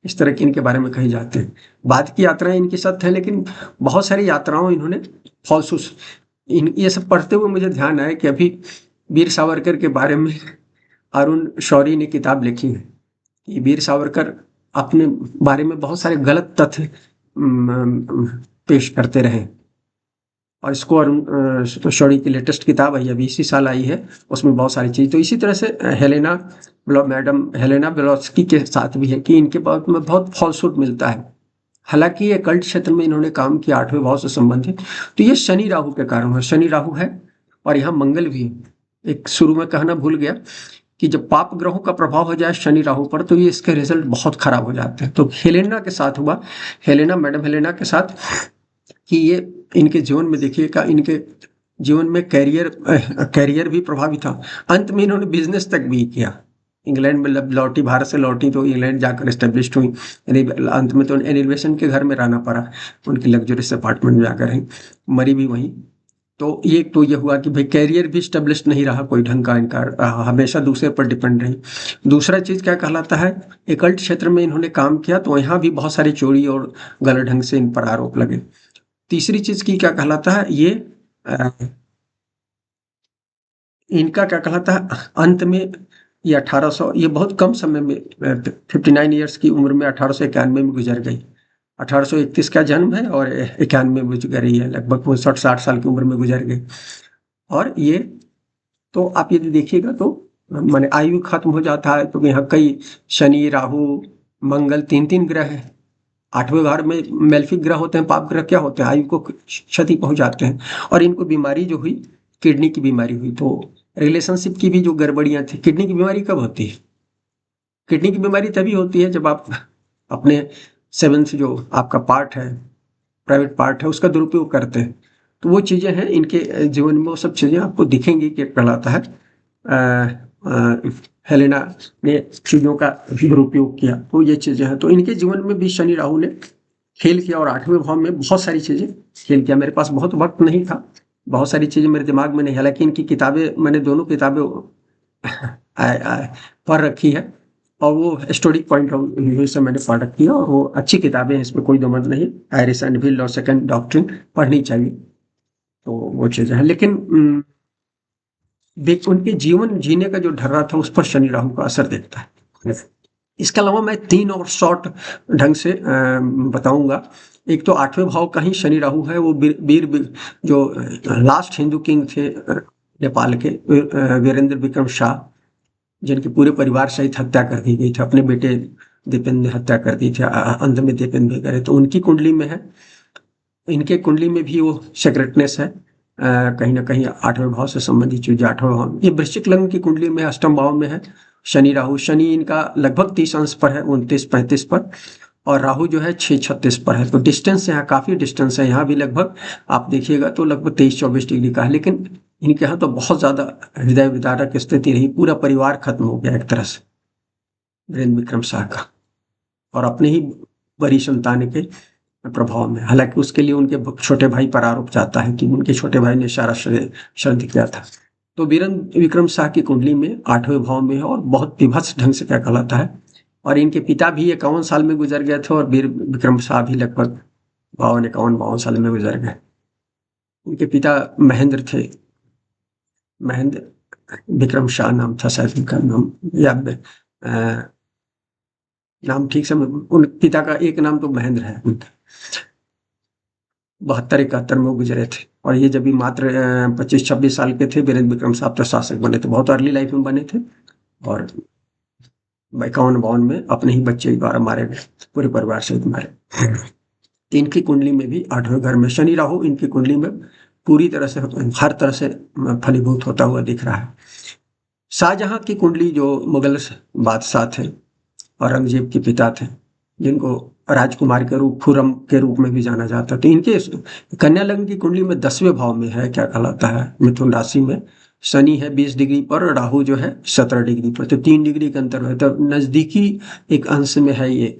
इस तरह की इनके बारे में कही जाते हैं। बाद की यात्राएं इनकी सत्य है, लेकिन बहुत सारी यात्राओं इन्होंने फॉल्सूस, ये सब पढ़ते हुए मुझे ध्यान आया कि अभी वीर सावरकर के बारे में अरुण शौरी ने किताब लिखी है कि वीर सावरकर अपने बारे में बहुत सारे गलत तथ्य पेश करते रहे, और इसको अरुण शौरी की लेटेस्ट किताब है, अभी इसी साल आई है, उसमें बहुत सारी चीज़। तो इसी तरह से मैडम हेलेना ब्लॉस्की के साथ भी है कि इनके बारे में बहुत फॉल्सूट मिलता है। हालांकि ये कल्ट क्षेत्र में इन्होंने काम किया, 8वें भाव से संबंधित, तो ये शनि राहु के कारण है। शनि राहु है और यहाँ मंगल भी है। एक शुरू में कहना भूल गया कि जब पाप ग्रहों का प्रभाव हो जाए शनि राहु पर, तो ये इसके रिजल्ट बहुत खराब हो जाते हैं। तो हेलेना के साथ हुआ, मैडम हेलेना के साथ, कि ये इनके जीवन में देखिएगा, इनके जीवन में कैरियर भी प्रभावित था। अंत में इन्होंने बिजनेस तक भी किया। इंग्लैंड में लौटी, भारत से लौटी तो इंग्लैंड जाकर एस्टेब्लिश हुई। अंत में तो एनिवेशन के घर में रहना पड़ा, उनकी लग्जरियस अपार्टमेंट में जाकर रही, मरी भी वहीं। तो ये हुआ कि भाई कैरियर भी स्टेब्लिश नहीं रहा कोई ढंग का इनका, हमेशा दूसरे पर डिपेंड रही। दूसरा चीज़ क्या कहलाता है, एकल्ट क्षेत्र में इन्होंने काम किया, तो यहाँ भी बहुत सारी चोरी और गलत ढंग से इन पर आरोप लगे। तीसरी चीज़ की क्या कहलाता है, ये इनका क्या कहलाता है, अंत में ये 1800, ये बहुत कम समय में 59 ईयर्स की उम्र में 1891 में गुजर गई। 1831 का जन्म है और 91 में गुजर गई है, लगभग वो 60 साल की उम्र में गुजर गई। और ये तो आप यदि देखिएगा तो माने आयु खत्म हो जाता है, तो यहाँ कई शनि राहु मंगल 3-3 ग्रह है, 8वें घर में मेलेफिक ग्रह होते हैं, पाप ग्रह क्या होते हैं, आयु को क्षति पहुंचाते हैं। और इनको बीमारी जो हुई, किडनी की बीमारी हुई। तो रिलेशनशिप की भी जो गड़बड़ियां थी, किडनी की बीमारी कब होती है? किडनी की बीमारी तभी होती है जब आप अपने सेवंथ जो आपका पार्ट है, प्राइवेट पार्ट है, उसका दुरुपयोग करते हैं। तो वो चीज़ें हैं इनके जीवन में, वो सब चीज़ें आपको दिखेंगी कि कहलाता है हेलेना ने चीज़ों का दुरुपयोग किया, तो ये चीज़ें हैं। तो इनके जीवन में भी शनि राहु ने खेल किया और 8वें भाव में बहुत सारी चीज़ें खेल किया। मेरे पास बहुत वक्त नहीं था, बहुत सारी चीज़ें मेरे दिमाग में नहीं, हालांकि इनकी किताबें मैंने दोनों किताबें पढ़ रखी है और वो हिस्टोरिक पॉइंट ऑफ व्यू से मैंने पढ़ रखी है और वो अच्छी किताबें हैं, इसमें कोई दो मत नहीं। आयरिस एंड विल और सेकंड डॉक्ट्रिन पढ़नी चाहिए। तो वो चीज़ें हैं, लेकिन उनके जीवन जीने का जो ढर्रा था उस पर शनि राहु का असर देखता है। इसके अलावा मैं 3 और शॉर्ट ढंग से बताऊंगा। एक तो 8वें भाव का ही शनि राहु है, वो जो लास्ट हिंदू किंग थे नेपाल के, वीरेंद्र विक्रम शाह, जिनके पूरे परिवार सहित हत्या कर दी गई थी। अपने बेटे दीपेंद्र ने हत्या कर दी थी, अंत में दीपेंद्र भी करे, तो उनकी कुंडली में है। इनके कुंडली में भी वो सेक्रेटनेस है, कहीं ना कहीं 8वें भाव से संबंधित चीज। 8वें भाव ये वृश्चिक लग्न की कुंडली में 8वें भाव में है शनि राहु। शनि इनका लगभग 30 अंश पर है, 29-35 पर, और राहु जो है 6-36 पर है। तो डिस्टेंस यहाँ काफी डिस्टेंस है, यहाँ भी लगभग आप देखिएगा तो लगभग 23-24 डिग्री का है। लेकिन इनके यहाँ तो बहुत ज्यादा हृदय विदारक स्थिति रही, पूरा परिवार खत्म हो गया एक तरह से वीरेंद्र विक्रम शाह का, और अपने ही बड़ी संतान के प्रभाव में। हालांकि उसके लिए उनके छोटे भाई पर आरोप जाता है कि उनके छोटे भाई ने सारा श्राद्ध किया था। तो वीरेंद्र विक्रम शाह की कुंडली में 8वें भाव में है और बहुत विभत्स ढंग से क्या कहलाता है। और इनके पिता भी 51 साल में गुजर गए थे और वीर विक्रम शाह भी लगभग 52-51 साल में गुजर गए। उनके पिता महेंद्र थे, महेंद्र विक्रम शाह नाम था शायद उनका नाम, या नाम ठीक से, उन पिता का एक नाम तो महेंद्र है उनका। 72-71 में गुजरे थे। और ये जब भी मात्र 25-26 साल के थे, वीरेंद्र विक्रम साहब तो शासक बने थे, बहुत अर्ली लाइफ में बने थे, और 51-52 में अपने ही बच्चे द्वारा मारे गए, पूरे परिवार सहित मारे। इनकी कुंडली में भी 8वें घर में शनि राहु इनकी कुंडली में पूरी तरह से हर तरह से फलीभूत होता हुआ दिख रहा है। शाहजहां की कुंडली जो मुगल बादशाह थे, औरंगजेब के पिता थे, जिनको राजकुमार के रूप, खुरम के रूप में भी जाना जाता, तो इनके कन्या लग्न की कुंडली में 10वें भाव में है, क्या कहलाता है, मिथुन राशि में शनि है 20 डिग्री पर, राहु जो है 17 डिग्री पर, तो 3 डिग्री का अंतर है। तो नजदीकी एक अंश में है ये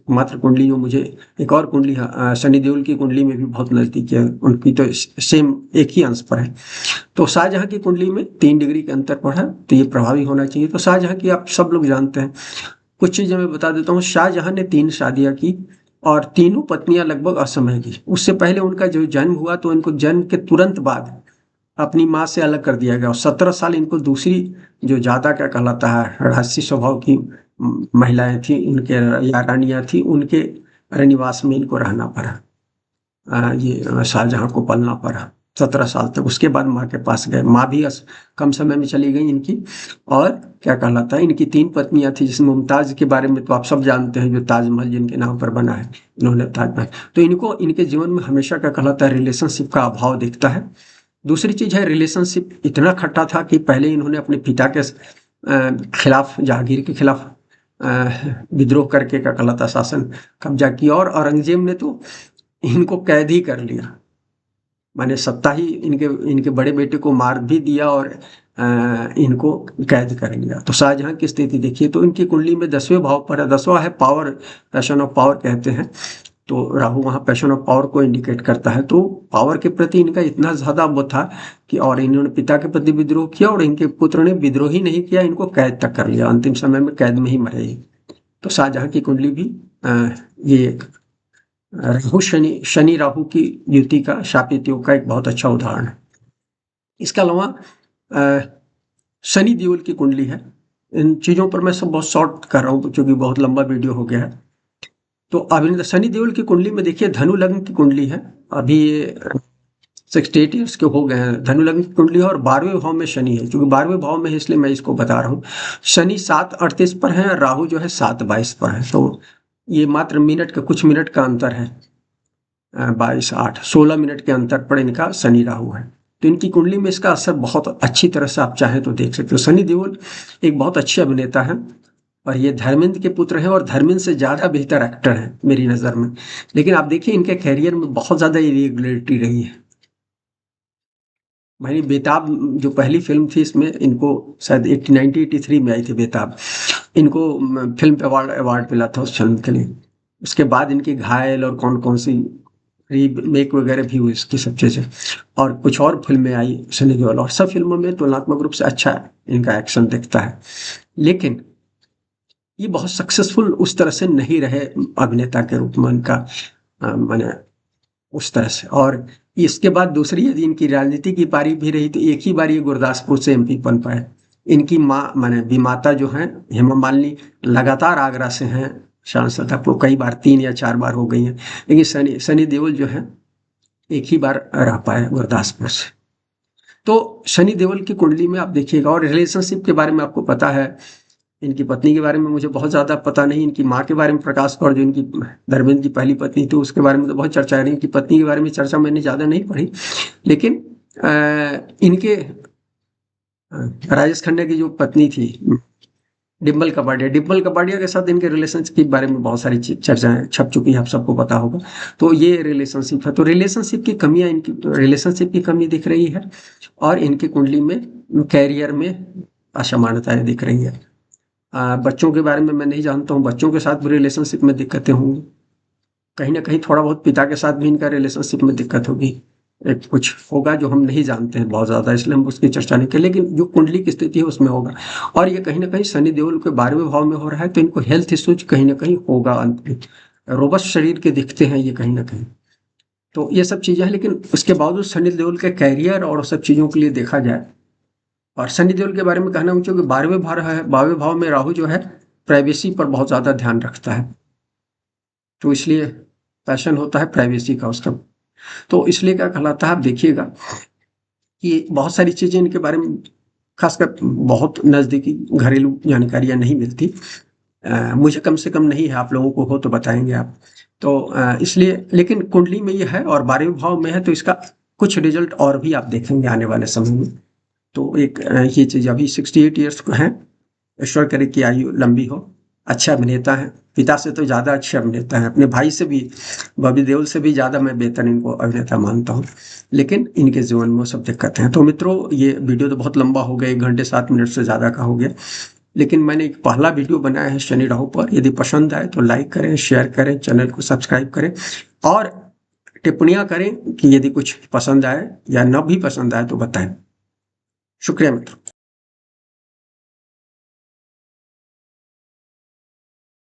मात्र कुंडली। जो मुझे एक और कुंडली शनि देओल की कुंडली में भी बहुत नजदीक है, उनकी तो सेम एक ही अंश पर है। तो शाहजहां की कुंडली में 3 डिग्री के अंतर पर है, तो ये प्रभावी होना चाहिए। तो शाहजहां की आप सब लोग जानते हैं, कुछ चीजें मैं बता देता हूँ। शाहजहां ने 3 शादियां की और तीनों पत्नियां लगभग असमय की। उससे पहले उनका जो जन्म हुआ तो इनको जन्म के तुरंत बाद अपनी माँ से अलग कर दिया गया, और 17 साल इनको दूसरी जो ज्यादा क्या कहलाता है राजसी स्वभाव की महिलाएं थी, उनके या रानियां थी, उनके रनिवास में इनको रहना पड़ा। ये शाहजहां को पलना पड़ा 17 साल तक। उसके बाद माँ के पास गए, माँ भी कम समय में चली गई इनकी। और क्या कहलाता है, इनकी 3 पत्नियां थी, जिसमें मुमताज के बारे में तो आप सब जानते हैं, जो ताजमहल जिनके नाम पर बना है, इन्होंने ताजमहल। तो इनको इनके जीवन में हमेशा क्या कहलाता है रिलेशनशिप का अभाव दिखता है। दूसरी चीज है, रिलेशनशिप इतना खट्टा था कि पहले इन्होंने अपने पिता के खिलाफ, जहांगीर के खिलाफ विद्रोह करके क्या कहलाता शासन कब्जा किया, और औरंगजेब ने तो इनको कैद ही कर लिया, माने सत्ता ही इनके बड़े बेटे को मार भी दिया और इनको कैद कर लिया। तो शाहजहां की स्थिति देखिए, तो इनकी कुंडली में 10वें भाव पर है। 10वां है पावर, पैशन ऑफ पावर कहते हैं। तो राहु वहाँ पैशन ऑफ पावर को इंडिकेट करता है। तो पावर के प्रति इनका इतना ज्यादा वो था कि, और इन्होंने पिता के प्रति विद्रोह किया, और इनके पुत्र ने विद्रोह ही नहीं किया, इनको कैद तक कर लिया, अंतिम समय में कैद में ही मरे। तो शाहजहां की कुंडली भी ये राहु शनि राहु की युति का, शापित योग का एक बहुत अच्छा उदाहरण है। इसके अलावा शनि देओल की कुंडली है। इन चीजों पर मैं सब बहुत शॉर्ट कर रहा हूँ क्योंकि बहुत लंबा वीडियो हो गया है। तो अभी शनि देओल की कुंडली में देखिए, धनु लग्न की कुंडली है, अभी 68 ईयर्स के हो गए हैं। धनु लग्न की कुंडली है और 12वें भाव में शनि है, क्योंकि 12वें भाव में है इसलिए मैं इसको बता रहा हूँ। शनि 7:38 पर है, राहु जो है 7:22 पर है। तो ये मात्र मिनट का, कुछ मिनट का अंतर है। 22, 8, 16 मिनट के अंतर पर इनका शनि राहु है। तो इनकी कुंडली में इसका असर बहुत अच्छी तरह से आप चाहें तो देख सकते हो। सनी देओल एक बहुत अच्छे अभिनेता हैं और ये धर्मेंद्र के पुत्र हैं और धर्मेंद्र से ज़्यादा बेहतर एक्टर हैं मेरी नज़र में। लेकिन आप देखिए इनके कैरियर में बहुत ज़्यादा इरेगुलरिटी रही है। भाई बेताब जो पहली फ़िल्म थी, इसमें इनको शायद 1983 में आई थी बेताब। इनको फ़िल्म अवार्ड अवार्ड मिला था उस फ़िल्म के लिए। उसके बाद इनकी घायल और कौन-कौन सी रीमेक वगैरह भी हुई इसकी सब चीज़ें, और कुछ और फ़िल्में आई सनी देओल, और सब फ़िल्मों में तुलनात्मक रूप से अच्छा इनका एक्शन दिखता है। लेकिन ये बहुत सक्सेसफुल उस तरह से नहीं रहे अभिनेता के रूप में, इनका माने उस तरह से। और इसके बाद दूसरी यदि इनकी राजनीति की पारी भी रही तो एक ही बार ये गुरदासपुर से एमपी बन पाए। इनकी माँ माने विमाता जो हैं हेमा मालिनी लगातार आगरा से हैं सांसद, आपको कई बार 3 या 4 बार हो गई हैं। लेकिन सनी देओल जो है एक ही बार रह पाए गुरदासपुर से। तो सनी देओल की कुंडली में आप देखिएगा, और रिलेशनशिप के बारे में आपको पता है। इनकी पत्नी के बारे में मुझे बहुत ज़्यादा पता नहीं। इनकी माँ के बारे में प्रकाश कौर जो इनकी धर्मेंद्र की पहली पत्नी थी उसके बारे में तो बहुत चर्चा रही। इनकी पत्नी के बारे में चर्चा मैंने ज़्यादा नहीं पढ़ी। लेकिन इनके राजेश खन्ना की जो पत्नी थी डिम्पल कपाड़िया के साथ इनके रिलेशनशिप के बारे में बहुत सारी चर्चाएं छप चुकी हैं, आप सबको पता होगा। तो ये रिलेशनशिप है। तो रिलेशनशिप की कमियां, इनकी रिलेशनशिप की कमी दिख रही है और इनकी कुंडली में कैरियर में असमानताएं दिख रही है। बच्चों के बारे में मैं नहीं जानता हूँ, बच्चों के साथ भी रिलेशनशिप में दिक्कतें होंगी। कहीं न कहीं थोड़ा बहुत पिता के साथ भी इनका रिलेशनशिप में दिक्कत होगी। कुछ होगा जो हम नहीं जानते हैं बहुत ज़्यादा, इसलिए हम उसकी चर्चा नहीं करें। लेकिन जो कुंडली की स्थिति है उसमें होगा, और ये कहीं न कहीं शनि देओल के 12वें भाव में हो रहा है, तो इनको हेल्थ इश्यूज कहीं न कहीं होगा अंत में। रोबस्ट शरीर के दिखते हैं ये कहीं न कहीं। तो ये सब चीज़ें हैं, लेकिन उसके बावजूद सनी देओल के कैरियर और सब चीज़ों के लिए देखा जाए, और सनी देओल के बारे में कहना मुझे कि 12वें भाव में राहु जो है प्राइवेसी पर बहुत ज़्यादा ध्यान रखता है। तो इसलिए पैशन होता है प्राइवेसी का उसका। तो इसलिए क्या कहलाता है, आप देखिएगा कि बहुत सारी चीज़ें इनके बारे में खासकर बहुत नज़दीकी घरेलू जानकारियाँ नहीं मिलती। मुझे कम से कम नहीं है, आप लोगों को हो तो बताएँगे आप। तो इसलिए, लेकिन कुंडली में ये है और 12वें भाव में है, तो इसका कुछ रिज़ल्ट और भी आप देखेंगे आने वाले समय में। तो एक ये चीज़ अभी 68 ईयर्स को हैं, ईश्वर करे कि आयु लंबी हो। अच्छे अभिनेता हैं, पिता से तो ज़्यादा अच्छे अभिनेता हैं, अपने भाई से भी, बॉबी देओल से भी ज़्यादा मैं बेहतर इनको अभिनेता मानता हूँ। लेकिन इनके जीवन में वो सब दिक्कतें हैं। तो मित्रों, ये वीडियो तो बहुत लंबा हो गया, 1 घंटे 7 मिनट से ज़्यादा का हो गया। लेकिन मैंने एक पहला वीडियो बनाया है शनि राहु पर। यदि पसंद आए तो लाइक करें, शेयर करें, चैनल को सब्सक्राइब करें और टिप्पणियाँ करें कि यदि कुछ पसंद आए या न भी पसंद आए तो बताएँ। शुक्रिया मित्रों।